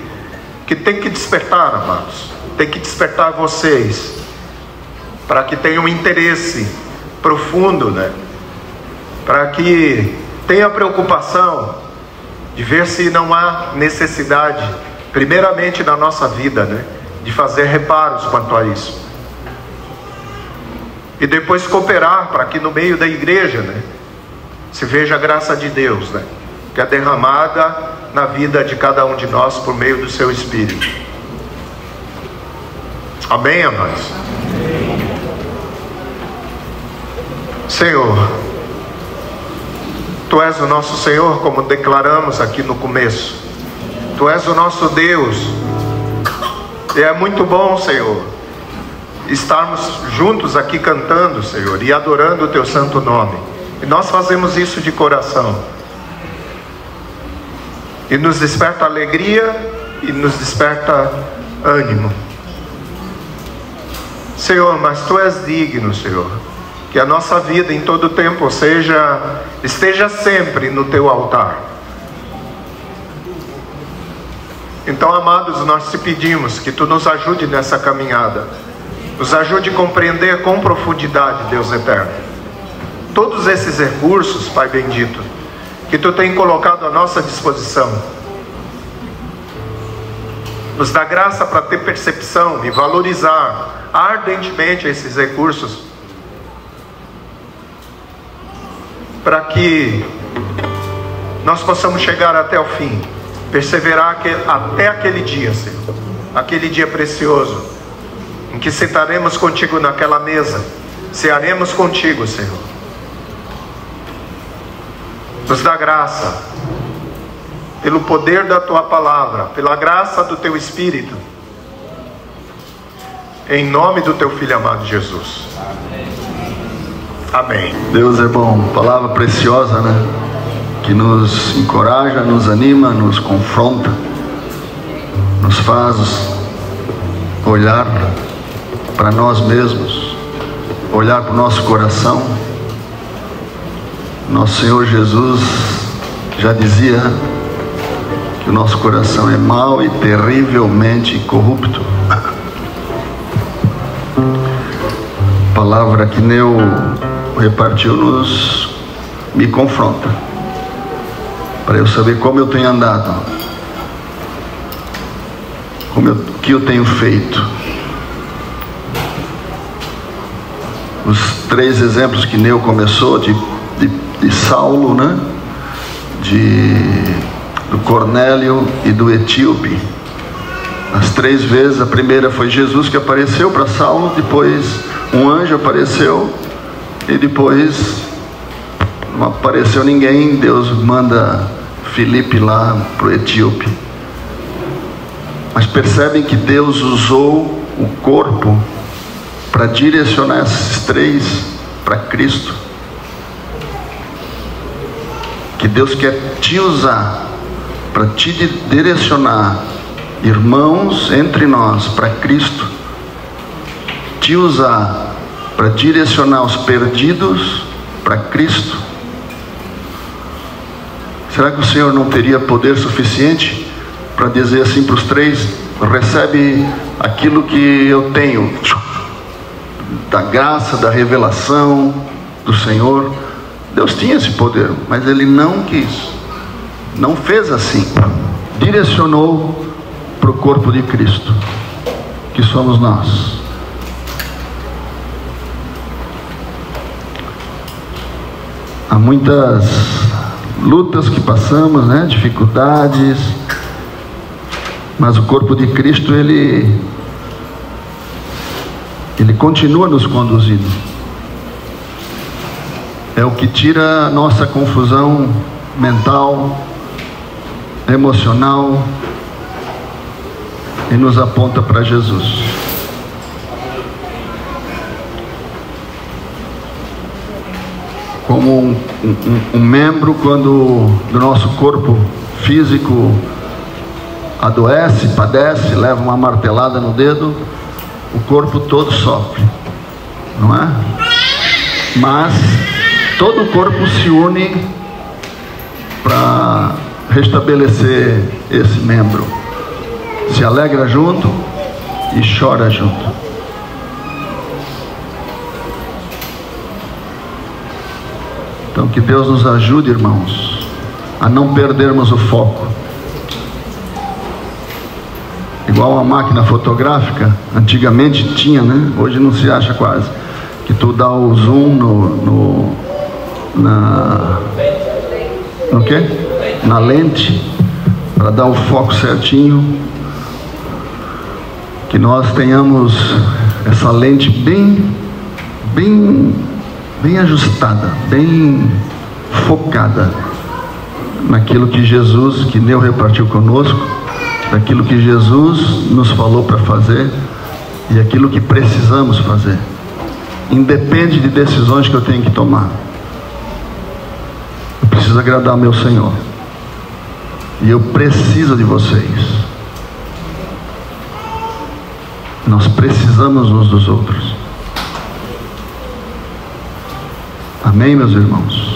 tem que despertar, amados. Tem que despertar vocês, para que tenham um interesse profundo, né? Para que tenha preocupação de ver se não há necessidade, primeiramente na nossa vida, né? De fazer reparos quanto a isso. E depois cooperar para que no meio da igreja, né? Se veja a graça de Deus, né? Que é derramada na vida de cada um de nós por meio do seu Espírito. Amém, amados? Senhor, Tu és o nosso Senhor, como declaramos aqui no começo. Tu és o nosso Deus. E é muito bom, Senhor, estarmos juntos aqui cantando, Senhor, e adorando o Teu santo nome. E nós fazemos isso de coração. E nos desperta alegria e nos desperta ânimo. Senhor, mas Tu és digno, Senhor. Que a nossa vida em todo tempo esteja sempre no Teu altar. Então, amados, nós te pedimos que Tu nos ajude nessa caminhada. Nos ajude a compreender com profundidade, Deus eterno, todos esses recursos, Pai bendito, que Tu tem colocado à nossa disposição. Nos dá graça para ter percepção e valorizar ardentemente esses recursos, para que nós possamos chegar até o fim, perseverar até aquele dia, Senhor, aquele dia precioso, em que sentaremos contigo naquela mesa, cearemos contigo, Senhor. Nos dá graça, pelo poder da Tua palavra, pela graça do Teu Espírito, em nome do Teu Filho amado Jesus. Amém. Deus é bom, palavra preciosa, né? Que nos encoraja, nos anima, nos confronta, nos faz olhar para nós mesmos, olhar para o nosso coração. Nosso Senhor Jesus já dizia que o nosso coração é mau e terrivelmente corrupto. palavra que Neu repartiu me confronta, para eu saber como eu tenho andado, o que eu tenho feito. Os 3 exemplos que Neu começou de Saulo, né? Do Cornélio e do etíope. As 3 vezes, a primeira foi Jesus que apareceu para Saulo, depois um anjo apareceu, e depois não apareceu ninguém. Deus manda Filipe lá para o etíope. Mas percebem que Deus usou o corpo para direcionar esses 3 para Cristo. Que Deus quer te usar para te direcionar, irmãos, entre nós, para Cristo. Te usar para direcionar os perdidos para Cristo. Será que o Senhor não teria poder suficiente para dizer assim para os 3: recebe aquilo que eu tenho, da graça, da revelação do Senhor? Deus tinha esse poder, mas Ele não quis, não fez assim. Direcionou para o corpo de Cristo, que somos nós. Há muitas lutas que passamos, né? Dificuldades, mas o corpo de Cristo, ele continua nos conduzindo. É o que tira a nossa confusão mental, emocional, e nos aponta para Jesus. Como um membro, quando do nosso corpo físico adoece, padece, leva uma martelada no dedo, o corpo todo sofre, não é? Mas todo o corpo se une para restabelecer esse membro, se alegra junto e chora junto. Então que Deus nos ajude, irmãos, a não perdermos o foco. Igual uma máquina fotográfica, antigamente tinha, né? Hoje não se acha quase, que tu dá o zoom no quê? Na lente, para dar o foco certinho. Que nós tenhamos essa lente bem ajustada, bem focada naquilo que Jesus, que Deus repartiu conosco, daquilo que Jesus nos falou para fazer e aquilo que precisamos fazer. Independe de decisões que eu tenho que tomar. Eu preciso agradar meu Senhor. E eu preciso de vocês. Nós precisamos uns dos outros. Amém, meus irmãos?